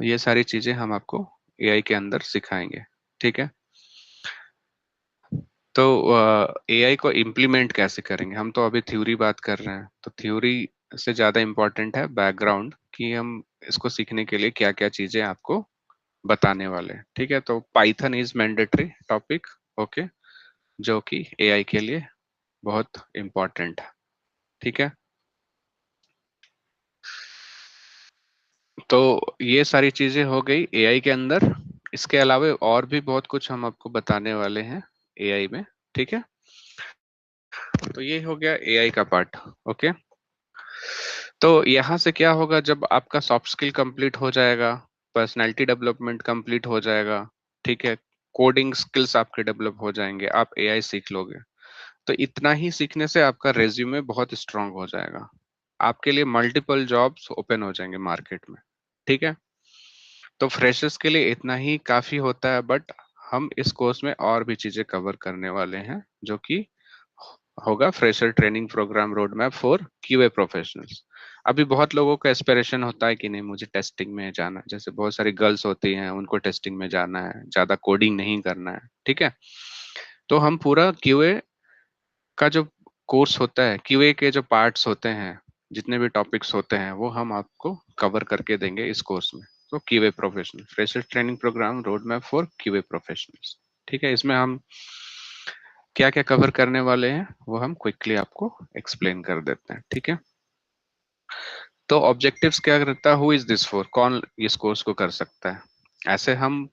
ये सारी चीजें हम आपको एआई के अंदर सिखाएंगे। ठीक है। तो एआई को इम्प्लीमेंट कैसे करेंगे, हम तो अभी थ्योरी बात कर रहे हैं, तो थ्योरी से ज्यादा इम्पोर्टेंट है बैकग्राउंड, कि हम इसको सीखने के लिए क्या क्या चीजें आपको बताने वाले हैं। ठीक है, तो Python is mandatory topic. Okay, जो कि एआई के लिए बहुत इम्पोर्टेंट है। ठीक है, तो ये सारी चीजें हो गई एआई के अंदर। इसके अलावा और भी बहुत कुछ हम आपको बताने वाले हैं एआई में। ठीक है, तो ये हो गया एआई का पार्ट। ओके, तो यहाँ से क्या होगा, जब आपका सॉफ्ट स्किल कंप्लीट हो जाएगा, पर्सनालिटी डेवलपमेंट कंप्लीट हो जाएगा, ठीक है, कोडिंग स्किल्स आपके डेवलप हो जाएंगे, आप एआई सीख लोगे, तो इतना ही सीखने से आपका रेज्यूमे बहुत स्ट्रांग हो जाएगा, आपके लिए मल्टीपल जॉब्स ओपन हो जाएंगे मार्केट में। ठीक है, तो फ्रेशर्स के लिए इतना ही काफी होता है, बट हम इस कोर्स में और भी चीजें कवर करने वाले हैं, जो कि होगा fresher training program road map for QA professionals. अभी बहुत लोगों का एस्पिरेशन होता है कि नहीं मुझे टेस्टिंग में जाना है, जैसे बहुत सारी गर्ल्स होती हैं उनको टेस्टिंग में जाना है, ज्यादा कोडिंग नहीं करना है। ठीक है, तो हम पूरा क्यूए का जो कोर्स होता है, क्यूए के जो पार्ट्स होते हैं, जितने भी टॉपिक्स होते हैं, वो हम आपको कवर करके देंगे इस कोर्स में। तो QA professional fresher training program road map for QA professionals. ठीक है, इसमें हम क्या क्या कवर करने वाले हैं वो हम क्विकली आपको एक्सप्लेन कर देते हैं। ठीक है, तो ऑब्जेक्टिव्स क्या रहता है, हु इज दिस फॉर, कौन इस कोर्स को कर सकता है। ऐसे हम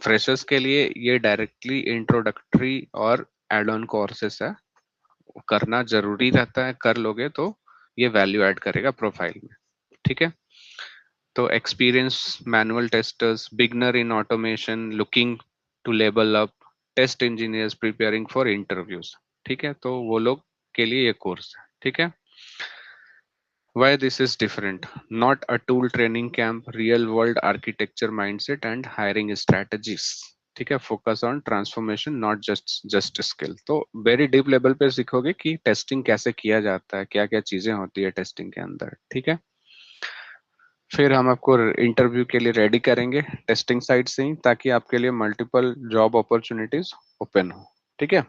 फ्रेशर्स के लिए ये डायरेक्टली इंट्रोडक्टरी और एड ऑन कोर्सेस है, करना जरूरी रहता है, कर लोगे तो ये वैल्यू ऐड करेगा प्रोफाइल में। ठीक है, तो experience manual testers, beginner in automation looking to level up, test engineers preparing for interviews. ठीक है, तो वो लोग के लिए ये कोर्स है। ठीक है, why this is different, not a tool training camp, real world architecture mindset and hiring strategies। ठीक है, focus on transformation not just skill. तो वेरी डीप लेवल पे सीखोगे कि टेस्टिंग कैसे किया जाता है, क्या क्या चीजें होती है टेस्टिंग के अंदर। ठीक है, फिर हम आपको इंटरव्यू के लिए रेडी करेंगे टेस्टिंग साइड से ही, ताकि आपके लिए मल्टीपल जॉब अपॉर्चुनिटीज ओपन हो। ठीक है,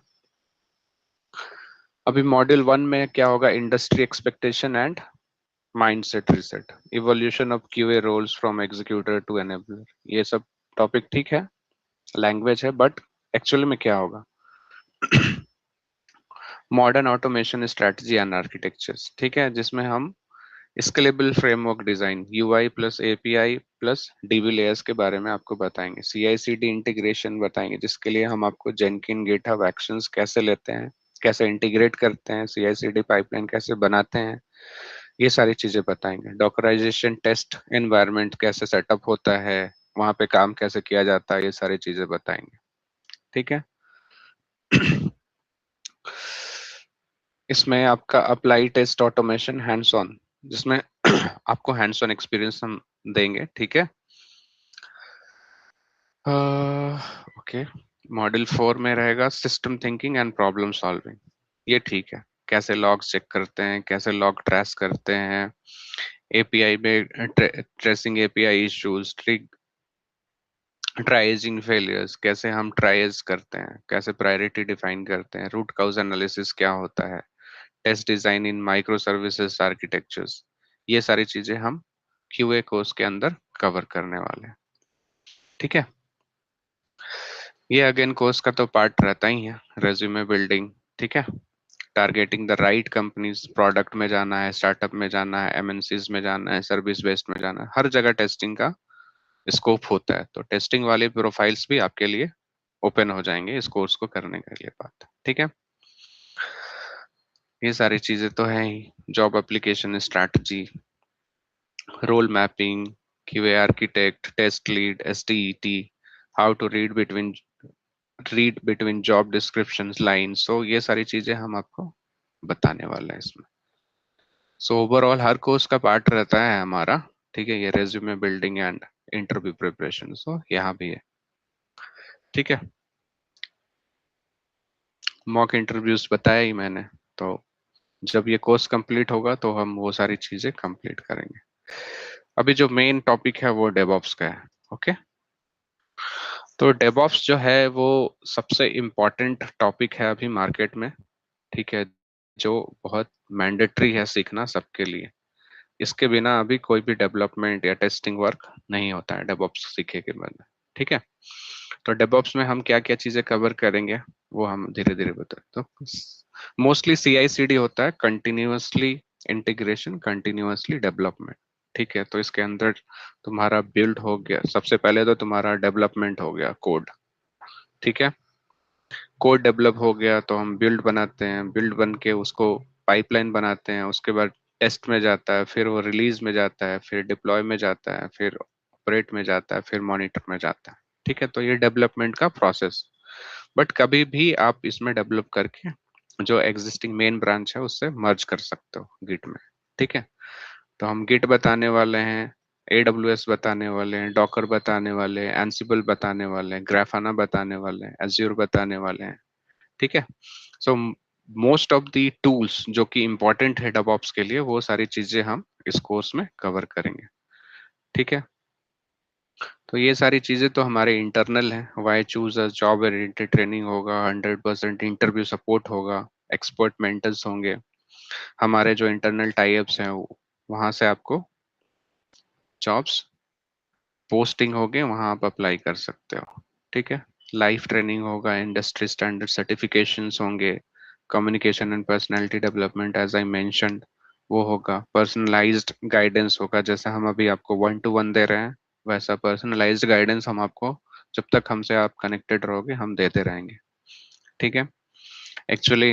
अभी मॉड्यूल 1 में क्या होगा, industry expectation and mindset reset, evolution of QA roles from executor to enabler. ये सब टॉपिक ठीक है, लैंग्वेज है, बट एक्चुअली में क्या होगा, modern automation strategy and architectures. ठीक है, जिसमें हम scalable framework design, UI plus API plus dB layers के बारे में आपको बताएंगे, सीआई/सीडी इंटीग्रेशन बताएंगे, जिसके लिए हम आपको जेनकिन गिटहब एक्शंस कैसे लेते हैं, कैसे इंटीग्रेट करते हैं, सीआई/सीडी पाइपलाइन कैसे बनाते हैं, ये सारी चीजें बताएंगे। डॉकराइजेशन टेस्ट एनवायरनमेंट कैसे सेटअप होता है, वहां पे काम कैसे किया जाता है, ये सारी चीजें बताएंगे। ठीक है, इसमें आपका apply test automation hands on, जिसमें आपको हैंड्स ऑन एक्सपीरियंस हम देंगे। ठीक है, ओके, मॉड्यूल 4 में रहेगा system thinking and problem solving. ये ठीक है, कैसे लॉग्स चेक करते हैं, कैसे लॉग ट्रेस करते हैं, एपीआई में ट्रेसिंग एपीआई इश्यूज, ट्राइजिंग फेलियर्स, कैसे हम ट्राइज करते हैं, कैसे प्रायोरिटी डिफाइन करते हैं, रूट काउज एनालिसिस क्या होता है, test design in micro services architectures, ये सारी चीजें हम क्यूए कोर्स के अंदर कवर करने वाले हैं। ठीक है, ये अगेन कोर्स का तो पार्ट रहता ही है, रेज्यूमे बिल्डिंग। ठीक है, targeting the right companies, product में जाना है, स्टार्टअप में जाना है, एमएनसीज में जाना है, सर्विस बेस्ड में जाना है, हर जगह टेस्टिंग का स्कोप होता है। तो टेस्टिंग वाले प्रोफाइल्स भी आपके लिए ओपन हो जाएंगे इस कोर्स को करने के लिए बात। ठीक है, ये सारी चीजें तो है ही, job application strategy, role mapping, QA architect, test lead, STET, how to read between job descriptions line. So ये सारी चीजें हम आपको बताने वाले हैं इसमें। सो ओवरऑल हर कोर्स का पार्ट रहता है हमारा। ठीक है, ये resume building and interview preparation, so यहाँ भी है। ठीक है, मॉक इंटरव्यूज बताया ही मैंने, तो जब ये कोर्स कंप्लीट होगा तो हम वो सारी चीजें कंप्लीट करेंगे। अभी जो मेन टॉपिक है वो डेवऑप्स का है। ओके, तो डेवऑप्स जो है वो सबसे इम्पोर्टेंट टॉपिक है अभी मार्केट में। ठीक है, जो बहुत मैंडेटरी है सीखना सबके लिए। इसके बिना अभी कोई भी डेवलपमेंट या टेस्टिंग वर्क नहीं होता है डेवऑप्स सीखे के बाद। ठीक है, तो डेवऑप्स में हम क्या क्या चीजें कवर करेंगे वो हम धीरे धीरे बताते। तो मोस्टली CI/CD होता है, कंटिन्यूअसली इंटीग्रेशन, कंटिन्यूअसली डेवलपमेंट। ठीक है, तो इसके अंदर तुम्हारा बिल्ड हो गया, सबसे पहले तो तुम्हारा डेवलपमेंट हो गया, कोड। ठीक है, कोड डेवलप हो गया तो हम बिल्ड बनाते हैं, बिल्ड बन के उसको पाइपलाइन बनाते हैं, उसके बाद टेस्ट में जाता है, फिर वो रिलीज में जाता है, फिर डिप्लॉय में जाता है, फिर ऑपरेट में जाता है, फिर मॉनिटर में जाता है। ठीक है, तो ये डेवलपमेंट का प्रोसेस। बट कभी भी आप इसमें डेवलप करके जो एग्जिस्टिंग मेन ब्रांच है उससे मर्ज कर सकते हो गिट में। ठीक है, तो हम गिट बताने वाले हैं, AWS बताने वाले हैं, डॉकर बताने वाले हैं, एंसिबल बताने वाले हैं, ग्राफाना बताने वाले हैं, एज्योर बताने वाले हैं। ठीक है, so most of the tools जो कि इम्पोर्टेंट है डेवऑप्स के लिए, वो सारी चीजें हम इस कोर्स में कवर करेंगे। ठीक है, तो ये सारी चीजें तो हमारे इंटरनल हैं। Why choose a job oriented training होगा, 100% इंटरव्यू सपोर्ट होगा, एक्सपर्ट मेंटर्स होंगे, हमारे जो इंटरनल टाइप्स हैं वहां से आपको जॉब्स पोस्टिंग होगे, वहां आप अप्लाई कर सकते हो। ठीक है, लाइफ ट्रेनिंग होगा, इंडस्ट्री स्टैंडर्ड सर्टिफिकेशंस होंगे, communication and personality development as I mentioned वो होगा, पर्सनलाइज्ड गाइडेंस होगा, जैसा हम अभी आपको 1-to-1 दे रहे हैं वैसा पर्सनलाइज्ड गाइडेंस हम आपको जब तक हमसे आप कनेक्टेड रहोगे हम देते रहेंगे। ठीक है, एक्चुअली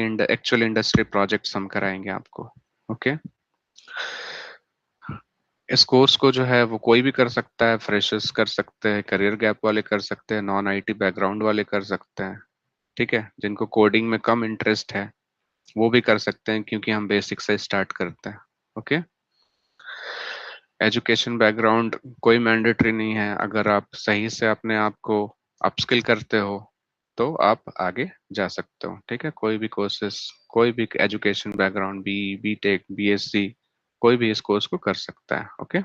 इंडस्ट्री प्रोजेक्ट्स हम कराएंगे आपको। ओके, इस कोर्स को जो है वो कोई भी कर सकता है, फ्रेशर्स कर सकते हैं, करियर गैप वाले कर सकते हैं, नॉन आईटी बैकग्राउंड वाले कर सकते हैं। ठीक है, जिनको कोडिंग में कम इंटरेस्ट है वो भी कर सकते हैं, क्योंकि हम बेसिक से स्टार्ट करते हैं। ओके, एजुकेशन बैकग्राउंड कोई मैंडेटरी नहीं है, अगर आप सही से अपने आप को अपस्किल करते हो तो आप आगे जा सकते हो। ठीक है, कोई भी कोर्सेस, कोई भी एजुकेशन बैकग्राउंड, बीटेक, बीएससी, कोई भी इस कोर्स को कर सकता है। ओके,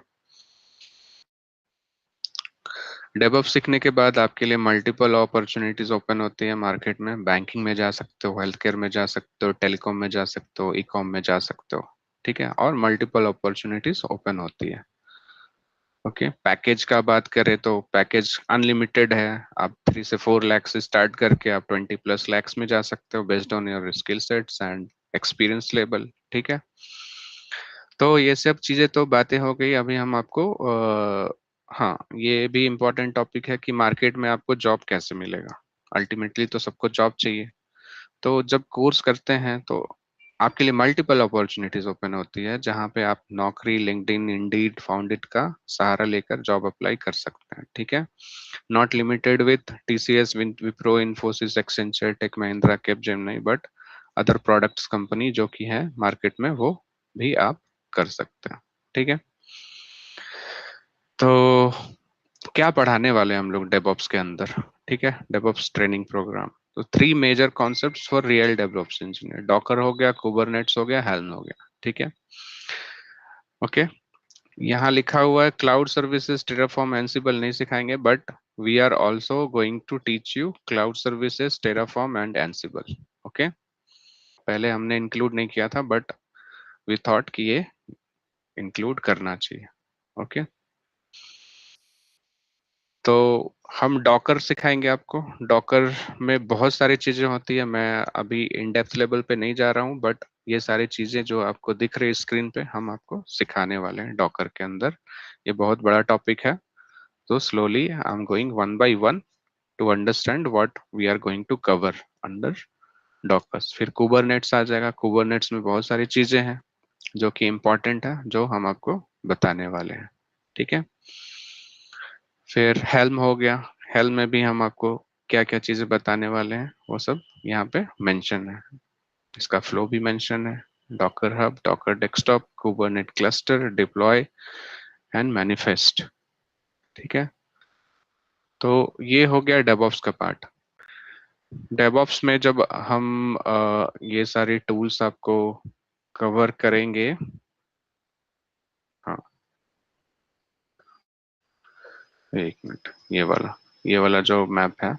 डेवऑप्स सीखने के बाद आपके लिए मल्टीपल अपॉर्चुनिटीज ओपन होती है मार्केट में। बैंकिंग में जा सकते हो, हेल्थ केयर में जा सकते हो, टेलीकॉम में जा सकते हो, ई कॉम में जा सकते हो। ठीक है, और मल्टीपल अपॉर्चुनिटीज ओपन होती है। ओके, पैकेज का बात करें तो पैकेज अनलिमिटेड है। आप 3 से 4 लाख से स्टार्ट करके आप 20+ लाख्स में जा सकते हो, based on your skill sets and experience level. ठीक है, तो ये सब चीजें तो बातें हो गई। अभी हम आपको हाँ, ये भी इम्पोर्टेंट टॉपिक है कि मार्केट में आपको जॉब कैसे मिलेगा। अल्टीमेटली तो सबको जॉब चाहिए, तो जब कोर्स करते हैं तो आपके लिए मल्टीपल अपॉर्चुनिटीज ओपन होती है, जहाँ पे आप नौकरी, लिंक्डइन, इंडीड, फाउंडेड का सहारा लेकर जॉब अप्लाई कर सकते हैं। ठीक है, not limited with TCS, Wipro, Infosys, Accenture, Tech Mahindra, Capgemini, but other products company जो कि है मार्केट में वो भी आप कर सकते हैं। ठीक है, तो क्या पढ़ाने वाले हैं हम लोग डेवऑप्स के अंदर। ठीक है, डेवऑप्स ट्रेनिंग प्रोग्राम, तो 3 major concepts for real DevOps engineer, Docker हो गया, कुबरनेट्स हो गया, हेल्म हो गया। ठीक है, ओके, यहाँ लिखा हुआ है क्लाउड सर्विसेज टेराफॉर्म एंसिबल नहीं सिखाएंगे, but we are also going to teach you cloud services Terraform and Ansible. Okay, पहले हमने इंक्लूड नहीं किया था, बट वी थॉट कि ये इंक्लूड करना चाहिए। ओके, तो हम डॉकर सिखाएंगे आपको। डॉकर में बहुत सारी चीजें होती है, मैं अभी इन डेप्थ लेवल पे नहीं जा रहा हूँ, बट ये सारी चीजें जो आपको दिख रही है स्क्रीन पे हम आपको सिखाने वाले हैं डॉकर के अंदर। ये बहुत बड़ा टॉपिक है, तो slowly I am going one by one to understand what we are going to cover under dockers. फिर कुबरनेट्स आ जाएगा। कुबरनेट्स में बहुत सारी चीजें हैं जो कि इम्पोर्टेंट है, जो हम आपको बताने वाले हैं। ठीक है, फिर हेल्म हो गया। हेल्म में भी हम आपको क्या क्या चीजें बताने वाले हैं वो सब यहाँ पे मेंशन है। इसका फ्लो भी मेंशन है। Docker Hub, Docker Desktop, Kubernetes cluster, deploy and manifest. ठीक है, तो ये हो गया डेवऑप्स का पार्ट। डेवऑप्स में जब हम ये सारे टूल्स आपको कवर करेंगे। हाँ, एक मिनट, ये वाला जो मैप है,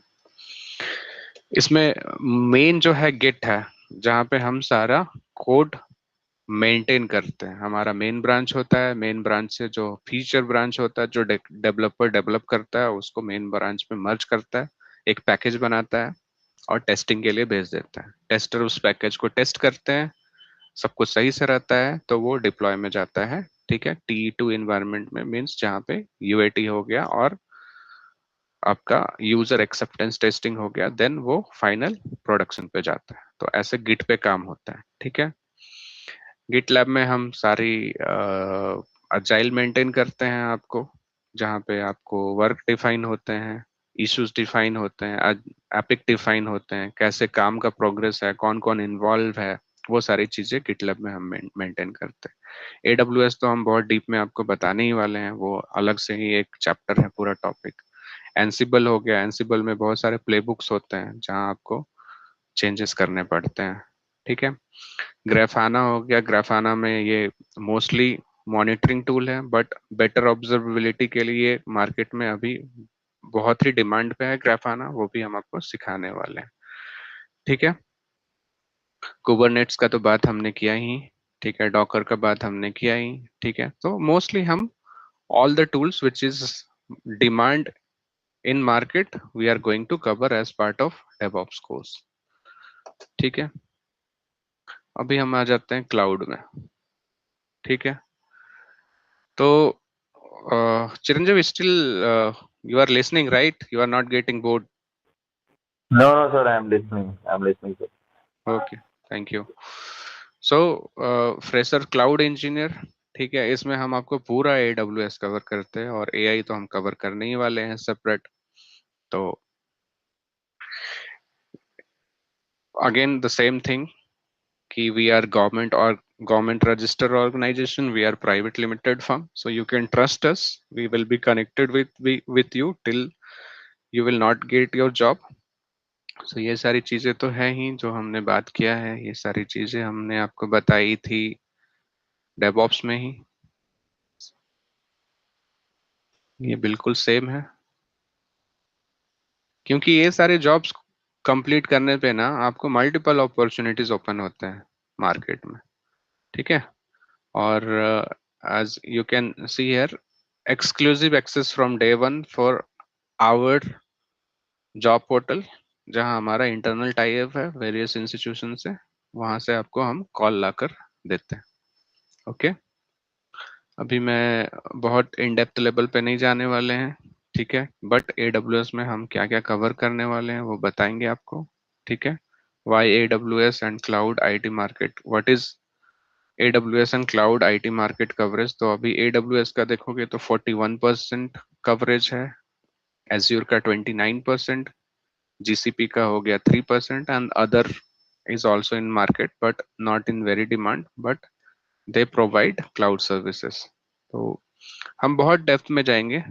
इसमें मेन जो है गिट है, जहाँ पे हम सारा कोड मेंटेन करते हैं। हमारा मेन ब्रांच होता है, मेन ब्रांच से जो फीचर ब्रांच होता है, जो डेवलपर डेवलप करता है, उसको मेन ब्रांच में मर्ज करता है, एक पैकेज बनाता है और टेस्टिंग के लिए भेज देता है। टेस्टर उस पैकेज को टेस्ट करते हैं, सब कुछ सही से रहता है तो वो डिप्लॉय में जाता है। ठीक है, T2 इन्वायरमेंट में मीन्स जहाँ पे यूएटी हो गया और आपका यूजर एक्सेप्टेंस टेस्टिंग हो गया, देन वो फाइनल प्रोडक्शन पे जाता है। तो ऐसे गिट पे काम होता है। ठीक है, गिट लैब में हम सारी अजाइल मेंटेन करते हैं आपको, जहाँ पे आपको वर्क डिफाइन होते हैं, इश्यूज डिफाइन होते हैं, एपिक डिफाइन होते हैं, कैसे काम का प्रोग्रेस है, कौन कौन इन्वॉल्व है, वो सारी चीजें गिटलैब में हम मेंटेन करते हैं। एडब्ल्यूएस तो हम बहुत डीप में आपको बताने ही वाले हैं, वो अलग से ही एक चैप्टर है पूरा टॉपिक। एंसिबल हो गया। एंसिबल में बहुत सारे प्लेबुक्स होते हैं जहाँ आपको चेंजेस करने पड़ते हैं। ठीक है, ग्राफाना हो गया। ग्राफाना में ये मोस्टली मॉनिटरिंग टूल है, बट बेटर ऑब्जर्वेबिलिटी के लिए मार्केट में अभी बहुत ही डिमांड पे है ग्राफाना, वो भी हम आपको सिखाने वाले हैं। ठीक है, कुबरनेट्स का तो बात हमने किया ही। ठीक है, डॉकर का बात हमने किया ही। ठीक है, तो मोस्टली हम all the tools which is demand in market we are going to cover as part of DevOps course। ठीक है, अभी हम आ जाते हैं क्लाउड में। ठीक है, तो चिरंजीव still you are listening, right? You are not getting bored? No, no, sir. I'm listening. I'm listening, sir. Okay, thank you. So fresher cloud engineer. ठीक है, इसमें हम आपको पूरा AWS कवर करते हैं और AI तो हम कवर करने ही वाले हैं सेपरेट। तो अगेन द सेम थिंग कि we are government or government registered organization, we are private limited firm, so you can trust us, we will be connected with you till you will not get your job। so ये सारी चीजें तो है ही जो हमने बात किया है, ये सारी चीजें हमने आपको बताई थी डेवऑप्स में ही। ये बिल्कुल सेम है, क्योंकि ये सारे जॉब्स कंप्लीट करने पे ना आपको मल्टीपल अपॉर्चुनिटीज ओपन होते हैं मार्केट में। ठीक है, और as you can see here, exclusive access from day one for our job portal, जहां हमारा इंटरनल टाई अप है वेरियस इंस्टीट्यूशन से, वहां से आपको हम कॉल लाकर देते हैं। ओके, अभी मैं बहुत इन डेप्थ लेवल पे नहीं जाने वाले हैं। ठीक है, बट AWS में हम क्या क्या कवर करने वाले हैं वो बताएंगे आपको। ठीक है, why AWS and cloud IT market, what is AWS and cloud IT market coverage. तो अभी AWS का देखोगे तो 41% कवरेज है, Azure का 29%, GCP का हो गया 3%, and other is also in market but not in very demand, but they provide cloud services। तो हम बहुत डेप्थ में जाएंगे।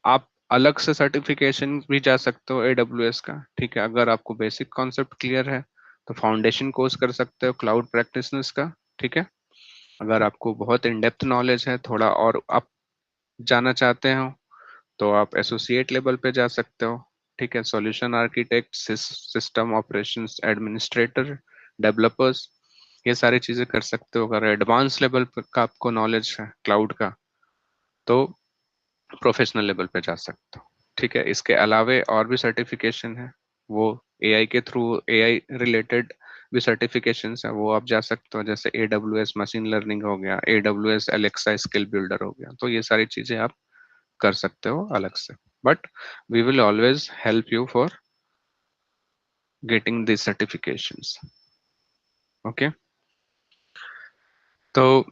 आप अलग से सर्टिफिकेशन भी जा सकते हो AWS का। ठीक है, अगर आपको बेसिक कॉन्सेप्ट क्लियर है तो फाउंडेशन कोर्स कर सकते हो क्लाउड प्रैक्टिशनर्स का। ठीक है, अगर आपको बहुत इन डेप्थ नॉलेज है, थोड़ा और आप जाना चाहते हो, तो आप एसोसिएट लेवल पे जा सकते हो। ठीक है, solution architect, system operations administrator, developers, ये सारी चीजें कर सकते हो। अगर एडवांस लेवल का आपको नॉलेज है क्लाउड का, तो प्रोफेशनल लेवल पे जा सकते हो। ठीक है, इसके अलावे और भी सर्टिफिकेशन है, वो एआई के थ्रू, एआई रिलेटेड भी सर्टिफिकेशंस है, वो आप जा सकते हो। जैसे AWS मशीन लर्निंग हो गया, AWS एलेक्सा स्किल बिल्डर हो गया, तो ये सारी चीजें आप कर सकते हो अलग से। But we will always help you for getting this certifications. Okay, तो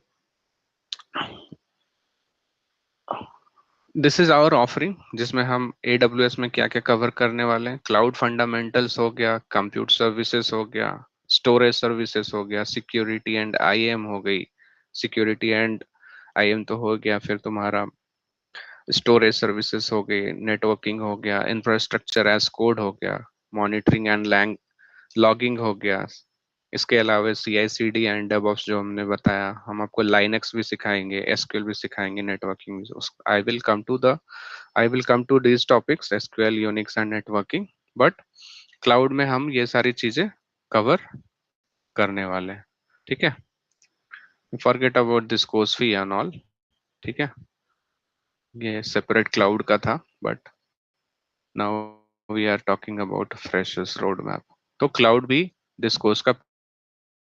दिस इज आवर ऑफरिंग, जिसमें हम AWS में क्या क्या कवर करने वाले हैं। क्लाउड फंडामेंटल्स हो गया, कंप्यूट सर्विसेज हो गया, स्टोरेज सर्विसेज हो गया, सिक्योरिटी एंड IAM हो गई। सिक्योरिटी एंड IAM तो हो गया, फिर तुम्हारा स्टोरेज सर्विसेज हो गई, नेटवर्किंग हो गया, इंफ्रास्ट्रक्चर एज कोड हो गया, मॉनिटरिंग एंड लॉगिंग हो गया। इसके अलावा CI/CD एंड डेवऑप्स जो हमने बताया, हम आपको लाइनक्स भी सिखाएंगे, SQL भी सिखाएंगे, नेटवर्किंग भी। I will come to these topics, SQL, Unix and networking. But cloud में हम ये सारी चीजें कवर करने वाले हैं। ठीक है, forget about this course fee and all. ठीक है, ये सेपरेट क्लाउड का था, but now we are talking about freshers road map. तो क्लाउड भी दिस कोर्स का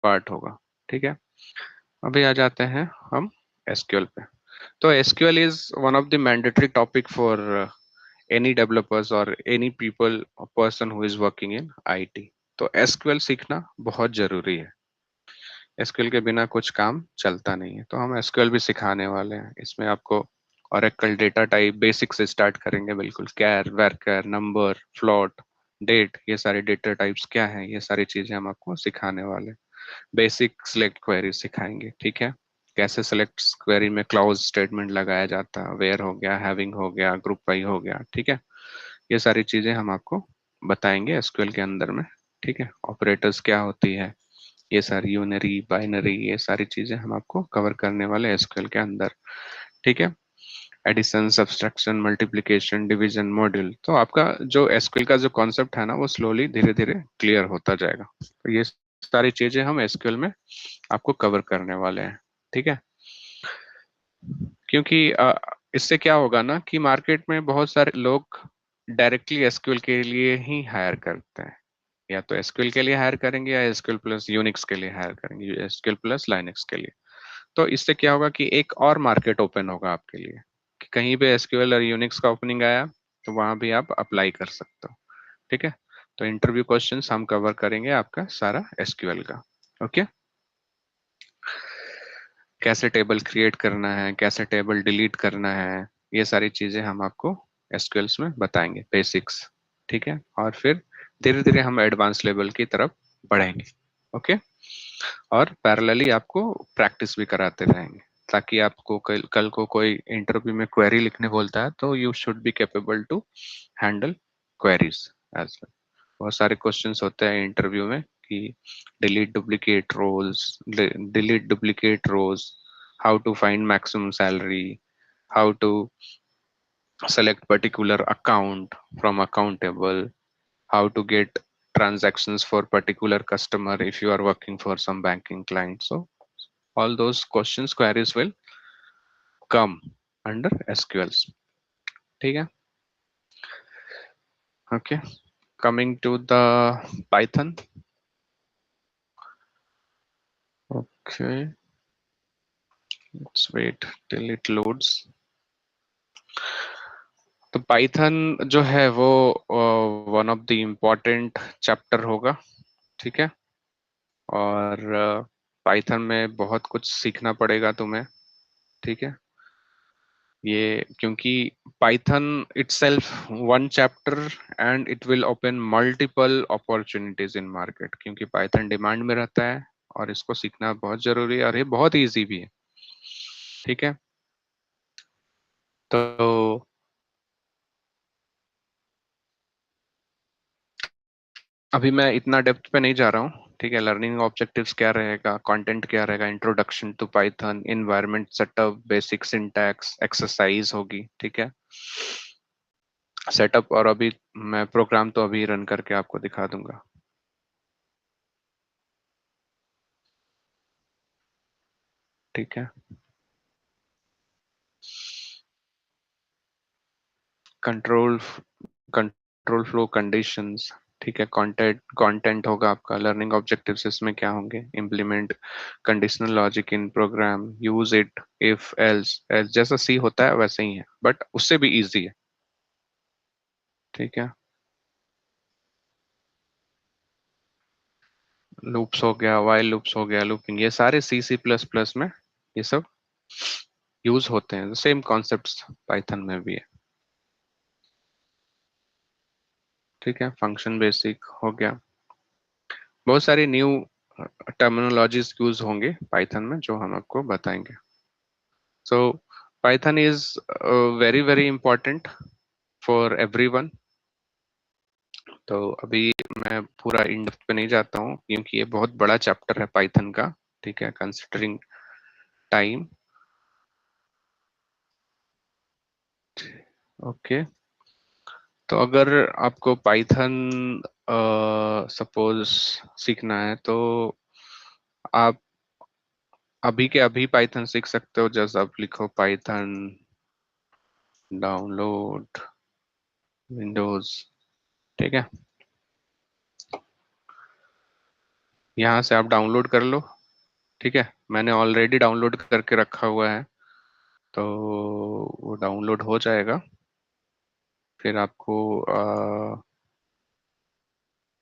पार्ट होगा। ठीक है, अभी आ जाते हैं हम SQL पे। तो SQL is one of the mandatory topic for any developers or any people or person who is working in IT। तो SQL सीखना बहुत जरूरी है। SQL के बिना कुछ काम चलता नहीं है, तो हम SQL भी सिखाने वाले हैं। इसमें आपको Oracle डेटा टाइप बेसिक से स्टार्ट करेंगे, बिल्कुल कैर, वेरकर, नंबर, फ्लोट, डेट, ये सारे डेटा टाइप्स क्या हैं, ये सारी चीजें हम आपको सिखाने वाले हैं। बेसिक सिलेक्ट क्वेरी सिखाएंगे। ठीक है, कैसे सिलेक्ट क्वेरी में क्लाउज स्टेटमेंट लगाया जाता है, वेयर हो गया, हैविंग हो गया, ग्रुप बाई हो गया। ठीक है, ये सारी चीजें हम आपको बताएंगे एसक्यूएल के अंदर में। ठीक है, ऑपरेटर्स क्या होती है, ये सारी यूनरी, बाइनरी, ये सारी चीजें हम आपको कवर करने वाले एसक्यूएल के अंदर। ठीक है, addition, subtraction, multiplication, division, module. तो आपका जो एसक्यूएल का जो कॉन्सेप्ट है ना, वो स्लोली धीरे धीरे क्लियर होता जाएगा। तो ये सारी चीजें हम एसक्यूएल में आपको कवर करने वाले हैं। ठीक है, क्योंकि इससे क्या होगा ना कि मार्केट में बहुत सारे लोग डायरेक्टली एसक्यूएल के लिए ही हायर करते हैं। या तो एसक्यूएल के लिए हायर करेंगे, या एसक्यूएल प्लस यूनिक्स के लिए हायर करेंगे, एसक्यूएल प्लस लाइनक्स के लिए। तो इससे क्या होगा कि एक और मार्केट ओपन होगा आपके लिए, कि कहीं पे एसक्यूएल और यूनिक्स का ओपनिंग आया, तो वहां भी आप अप्लाई कर सकते हो। ठीक है, तो इंटरव्यू क्वेश्चंस हम कवर करेंगे आपका सारा एसक्यूएल का। ओके, कैसे टेबल क्रिएट करना है, कैसे टेबल डिलीट करना है, ये सारी चीजें हम आपको एसक्यूएल्स में बताएंगे, बेसिक्स। ठीक है, और फिर धीरे धीरे हम एडवांस लेवल की तरफ बढ़ेंगे। ओके, और पैरेलली आपको प्रैक्टिस भी कराते रहेंगे, ताकि आपको कल को कोई इंटरव्यू में क्वेरी लिखने बोलता है, तो you should be capable to handle queries as well. बहुत सारे क्वेश्चंस होते हैं इंटरव्यू में कि delete duplicate rows, how to find maximum salary, how to select particular account from account table, how to get transactions for particular customer if you are working for some banking client. So all those questions, queries will come under SQLs. ठीक है, okay, coming to the Python. Okay, let's wait till it loads. तो Python जो है वो one of the important chapter होगा। ठीक है, और पाइथन में बहुत कुछ सीखना पड़ेगा तुम्हें। ठीक है, ये क्योंकि Python itself one chapter and it will open multiple opportunities in market, क्योंकि पाइथन डिमांड में रहता है और इसको सीखना बहुत जरूरी है, और ये बहुत इजी भी है। ठीक है, तो अभी मैं इतना डेप्थ पे नहीं जा रहा हूँ। ठीक है, लर्निंग ऑब्जेक्टिव्स क्या रहेगा, कंटेंट क्या रहेगा, introduction to Python, environment setup, basic syntax, exercise होगी, ठीक है, सेटअप। और अभी मैं प्रोग्राम तो अभी रन करके आपको दिखा दूंगा। ठीक है, कंट्रोल कंट्रोल फ्लो कंडीशंस, ठीक है, कंटेंट होगा आपका, लर्निंग ऑब्जेक्टिव्स इसमें क्या होंगे, implement conditional logic in program, use it, if else, else जैसा सी होता है वैसे ही है, बट उससे भी इजी है। ठीक है, लूप्स हो गया, वाइल लूप्स हो गया, लूपिंग, ये सारे सी सी प्लस प्लस में ये सब यूज होते हैं, सेम कॉन्सेप्ट्स पाइथन में भी है। ठीक है, फंक्शन बेसिक हो गया, बहुत सारी न्यू टर्मिनोलॉजीज यूज होंगे पाइथन में जो हम आपको बताएंगे। सो Python is very very important for everyone. तो अभी मैं पूरा इन डेप्थ पे नहीं जाता हूँ क्योंकि ये बहुत बड़ा चैप्टर है पाइथन का। ठीक है, कंसिडरिंग टाइम। ओके, तो अगर आपको पाइथन सपोज सीखना है तो आप अभी के अभी पाइथन सीख सकते हो। जस्ट आप लिखो पाइथन डाउनलोड विंडोज, ठीक है, यहाँ से आप डाउनलोड कर लो। ठीक है, मैंने ऑलरेडी डाउनलोड करके रखा हुआ है, तो वो डाउनलोड हो जाएगा। फिर आपको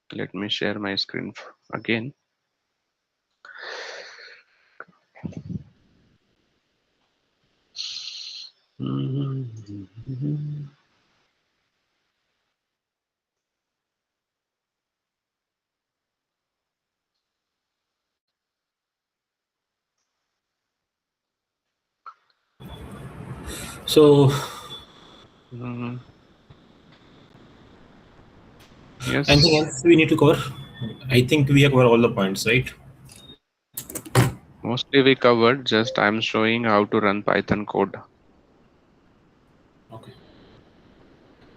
let me share my screen again. So, anything yes, else we need to cover? I think we have covered all the points, right? mostly we covered. Just I'm showing how to run Python code. Okay.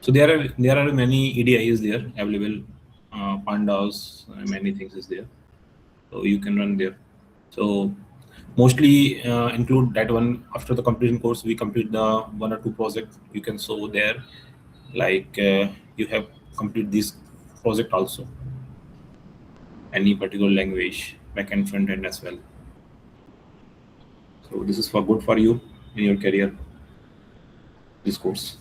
So there are many EDIs there available, pandas, many things is there. So you can run there. So mostly include that one. After the completion course, we complete the one or two projects. You can show there, like you have complete this project also. Any particular language, back and front end as well. So this is for good for you in your career. This course.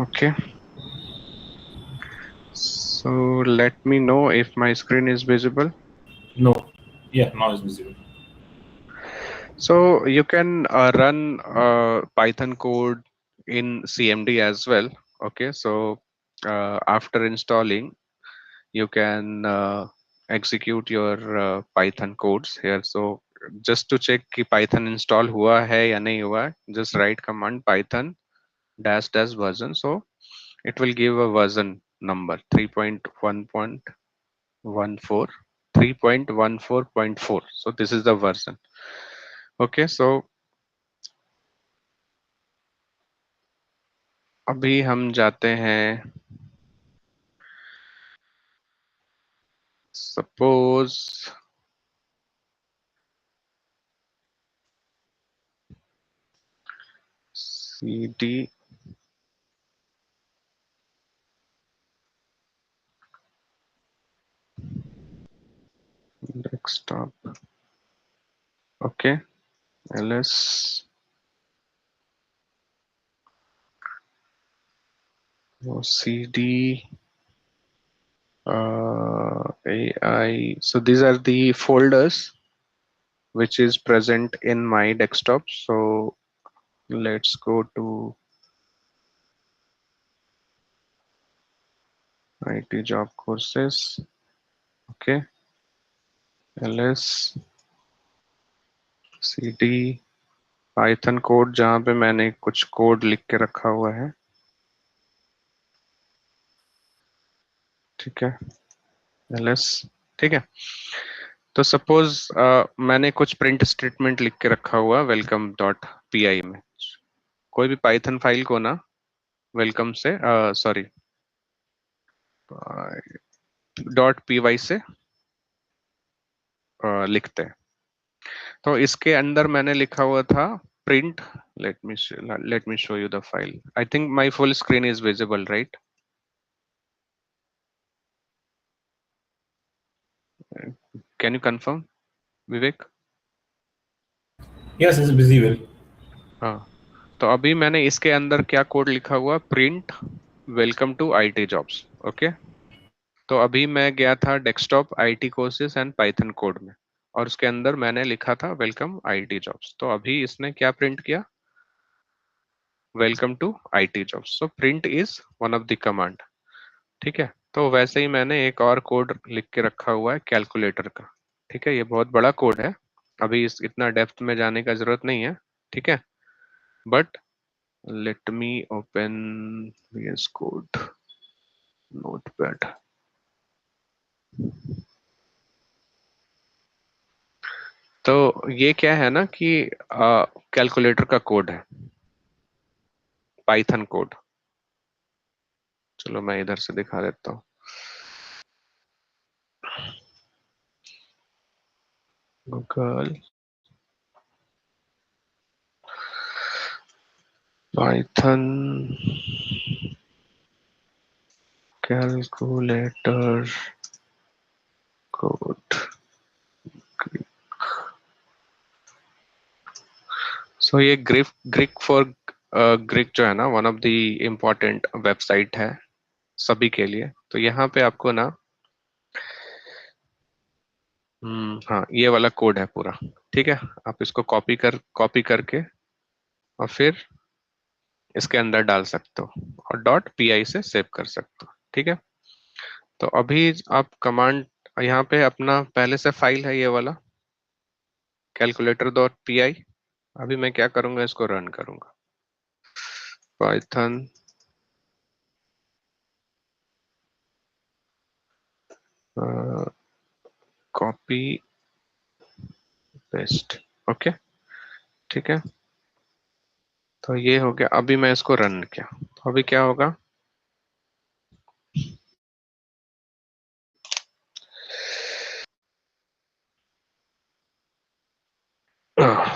Okay. So let me know if my screen is visible. No, yeah, now it's visible. So you can run Python code in CMD as well. Okay, so after installing, you can execute your Python codes here. So just to check कि Python install हुआ है या नहीं हुआ है, just write command python dash dash version. So it will give a version number 3.1.14, 3.14.4. So this is the version. Okay, so अभी हम जाते हैं, suppose cd desktop. Okay, ls cd ai. So these are the folders which is present in my desktop. So let's go to IT job courses. Okay, ls cd Python code, जहां पे मैंने कुछ code लिख के रखा हुआ है। ठीक है, ls, ठीक है। तो सपोज मैंने कुछ प्रिंट स्टेटमेंट लिख के रखा हुआ वेलकम डॉट पी में। कोई भी पाइथन फाइल को ना वेलकम से सॉरी डॉट py से लिखते हैं। तो इसके अंदर मैंने लिखा हुआ था print, let me show you the file. I think my full screen is visible, right? Can you confirm, Vivek? Yes, it's visible. हाँ, तो अभी मैंने इसके अंदर क्या कोड लिखा हुआ, print welcome to IT jobs. Okay, तो अभी मैं गया था desktop IT courses and Python code में, और उसके अंदर मैंने लिखा था वेलकम IT जॉब्स। तो अभी इसने क्या प्रिंट किया, welcome to IT jobs. So print is one of the command. ठीक है, तो वैसे ही मैंने एक और कोड लिख के रखा हुआ है कैलकुलेटर का। ठीक है, ये बहुत बड़ा कोड है, अभी इस इतना डेप्थ में जाने का जरूरत नहीं है। ठीक है, but let me open VS code notepad. तो ये क्या है ना कि कैलकुलेटर का कोड है, पाइथन कोड। चलो मैं इधर से दिखा देता हूँ। Google Python calculator code. सो ये ग्रीक फॉर ग्रीक जो है ना, one of the important website है सभी के लिए। तो यहाँ पे आपको ना हाँ, ये वाला कोड है पूरा। ठीक है, आप इसको कॉपी करके और फिर इसके अंदर डाल सकते हो और डॉट पी से सेव कर सकते हो। ठीक है, तो अभी आप कमांड यहाँ पे अपना पहले से फाइल है ये वाला कैलकुलेटर डॉट पी। अभी मैं क्या करूंगा, इसको रन करूंगा, पाइथन कॉपी पेस्ट। ओके, ठीक है, तो ये हो गया। अभी मैं इसको रन किया तो अभी क्या होगा,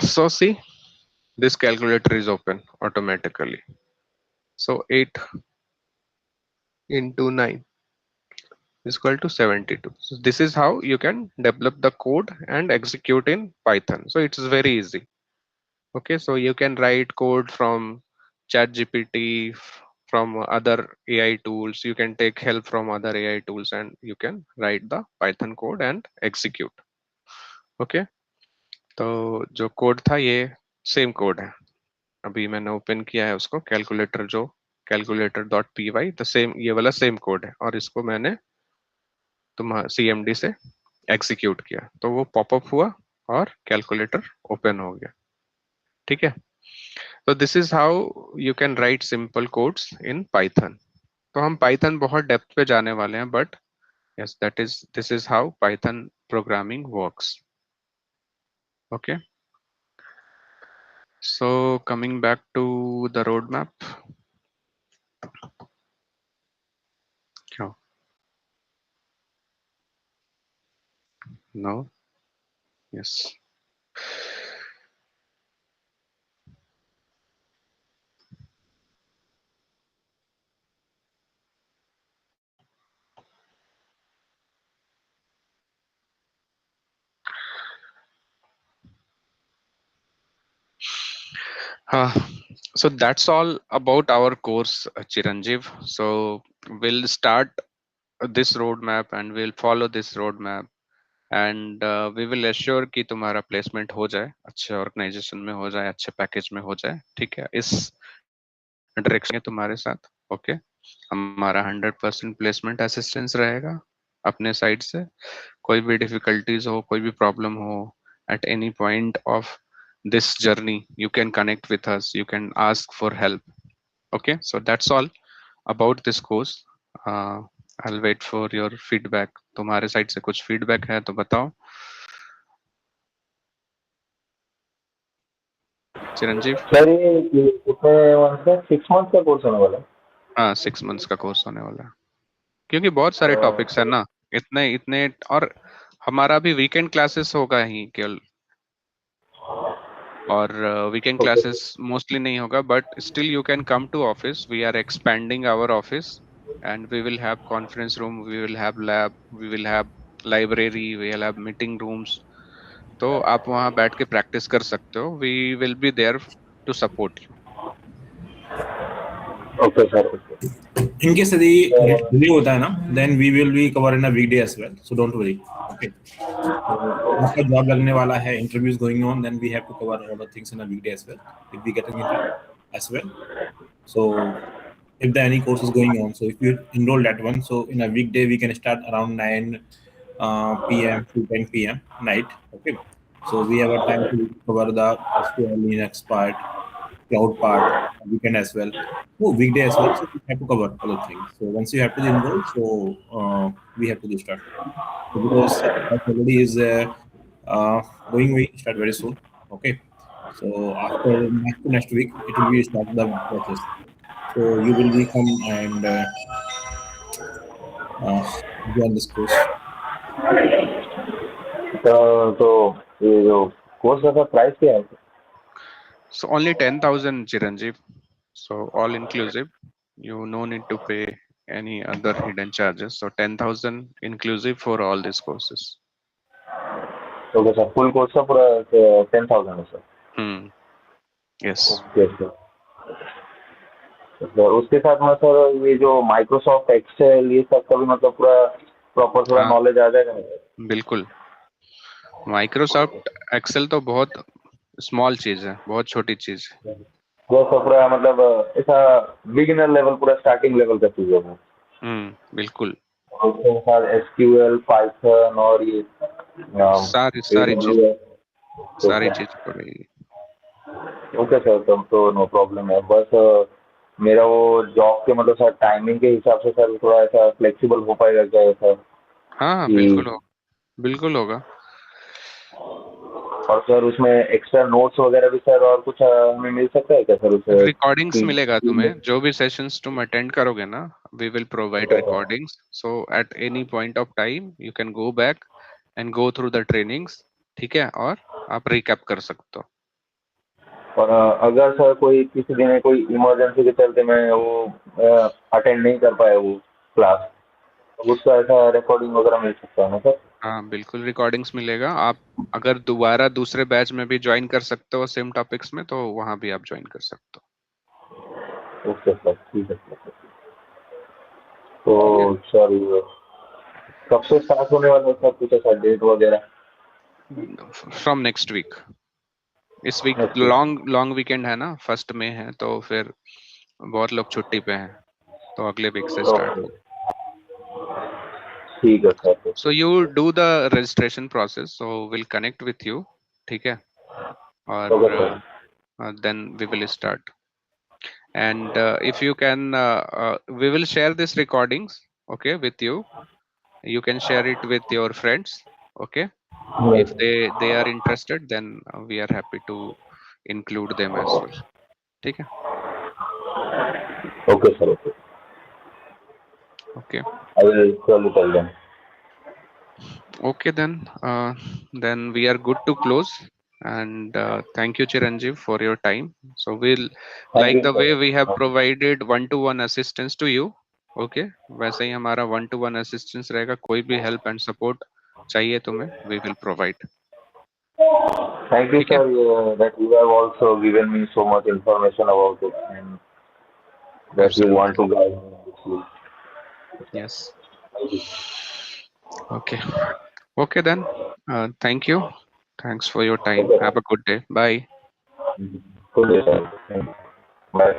so see, this calculator is open automatically. So 8 into 9 is equal to 72. So this is how you can develop the code and execute in Python. So it's very easy. Okay, so you can write code from ChatGPT, from other AI tools. You can take help from other AI tools and you can write the Python code and execute. Okay, तो जो code था ये same code है। अभी मैंने open किया है उसको, कैलकुलेटर जो कैलकुलेटर डॉट पी वाई, तो सेम ये वाला सेम कोड है, और इसको मैंने CMD से एग्जीक्यूट किया तो वो पॉपअप हुआ और कैलकुलेटर ओपन हो गया। ठीक है, तो this is how you can write simple codes in Python. तो हम पाइथन बहुत डेप्थ पे जाने वाले हैं, but yes, that is this is how Python programming works. Okay, so coming back to the roadmap. क्या? No. Yes. So that's all about our course, Chiranjeev. So we'll start this roadmap and we'll follow this roadmap, and we will assure कि तुम्हारा placement हो जाए, अच्छे organization में हो जाए, अच्छे package में हो जाए। ठीक है, इस direction में तुम्हारे साथ। ओके, हमारा 100% placement assistance रहेगा अपने साइड से। कोई भी difficulties हो, कोई भी problem हो, at any point of this journey you can connect with us, you can ask for help. Okay, so that's all about this course. I'll wait for your feedback. तुम्हारे side से कुछ feedback है तो बताओ चिरंजीव। Sir ये कितने month का, 6 month का कोर्स होने वाला है? हाँ 6 months का कोर्स होने वाला है क्योंकि बहुत सारे टॉपिक्स है ना, इतने इतने। और हमारा भी वीकेंड क्लासेस होगा ही केवल, और वीकेंड क्लासेस मोस्टली नहीं होगा, but still you can come to office. We are expanding our office and we will have conference room, we will have lab, we will have library, we will have meeting rooms. तो आप वहां बैठ के practice कर सकते हो. We will be there to support you. Okay sir, okay. In case यदि delay होता है ना, then we will be cover in a weekday as well. So don't worry. Okay. आपका जॉब लगने वाला है, interviews going on, then we have to cover all the things in a weekday as well. If we getting into as well. So if there any course is going on, so if you enroll that one, so in a weekday we can start around 9 p.m. to 10 p.m. night. Okay. So we have a time to cover the SQL, Linux part, cloud part, weekend as well. Oh, weekday as well. So we have to cover other things. So once you have to enroll, so we have to do start. So because already is going we start very soon. Okay. So after next week, it will be start the process. So you will become and join this course. तो ये जो course का price क्या है? So only 10,000 Chiranjeev. So all inclusive. You no need to pay any other hidden charges. So 10,000 inclusive for all these courses. Okay sir, full course का पूरा 10,000 है sir? Yes. Okay sir. Sir उसके साथ में sir ये जो Microsoft Excel ये सब का भी मतलब पूरा प्रॉपर थोड़ा हाँ। नॉलेज आ जाएगा? बिल्कुल. माइक्रोसॉफ्ट एक्सेल तो बहुत स्मॉल चीज है, बहुत छोटी चीज है. वो सब पूरा मतलब ऐसा बिगिनर लेवल, पूरा स्टार्टिंग लेवल का चीज है वो? बिल्कुल. उसके साथ एसक्यूएल, पाइथन और ये सारी चीज पड़ेगी. ओके सर, तब तो नो प्रॉब्लम है. बस मेरा वो जॉब के मतलब सर टाइमिंग के हिसाब से सर थोड़ा ऐसा फ्लेक्सिबल हो पाएगा क्या सर? हाँ कि- बिल्कुल होगा, बिल्कुल होगा. और सर उसमें एक्स्ट्रा नोट्स वगैरह भी सर और कुछ हमें मिल सकता है क्या सर उससे? रिकॉर्डिंग्स मिलेगा तुम्हें, जो भी सेशंस तुम अटेंड करोगे ना, we will provide recordings. So at any point of time you can go back and go through the trainings. ठीक है, और आप रिकैप कर सकते हो. और अगर सर कोई किसी दिन कोई इमरजेंसी के चलते मैं वो अटेंड नहीं कर पाया वो क्लास, तो उसका ऐसा रिकॉर्डिंग वगैरह मिल सकता है ना सर? हाँ बिल्कुल रिकॉर्डिंग्स मिलेगा. आप अगर दोबारा दूसरे बैच में भी ज्वाइन कर सकते हो सेम टॉपिक्स में, तो वहां भी आप ज्वाइन कर सकते हो. ओके सर, ठीक है सर. तो सर कब से स्टार्ट होने वाला है सर, कुछ ऐसा डेट वगैरह? From next week. इस वीक लॉन्ग वीकेंड है ना, 1 मई है, तो फिर बहुत लोग छुट्टी पे हैं, तो अगले वीक से स्टार्ट होगा. ठीक है sir. So you do the registration process. So we'll connect with you. ठीक है, और then we will start. And if you can, we will share this recordings. Okay, with you. You can share it with your friends. Okay, if they are interested, then we are happy to include them as well. ठीक है. Okay sir, okay. Okay. I will surely tell them. Okay then we are good to close. And thank you Chiranjeev for your time. So we'll like the way we have provided one-to-one assistance to you. Okay, वैसे ही हमारा one-to-one assistance रहेगा. कोई भी help and support चाहिए तुम्हें, we will provide. Thank you sir, that you have also given me so much information about it, and that you want to guide me in this field. Yes. Okay then, thank you. Thanks for your time. Have a good day. Bye. Good day, sir. Thank you. Bye.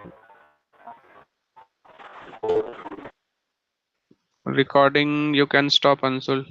Recording you can stop, Ansul.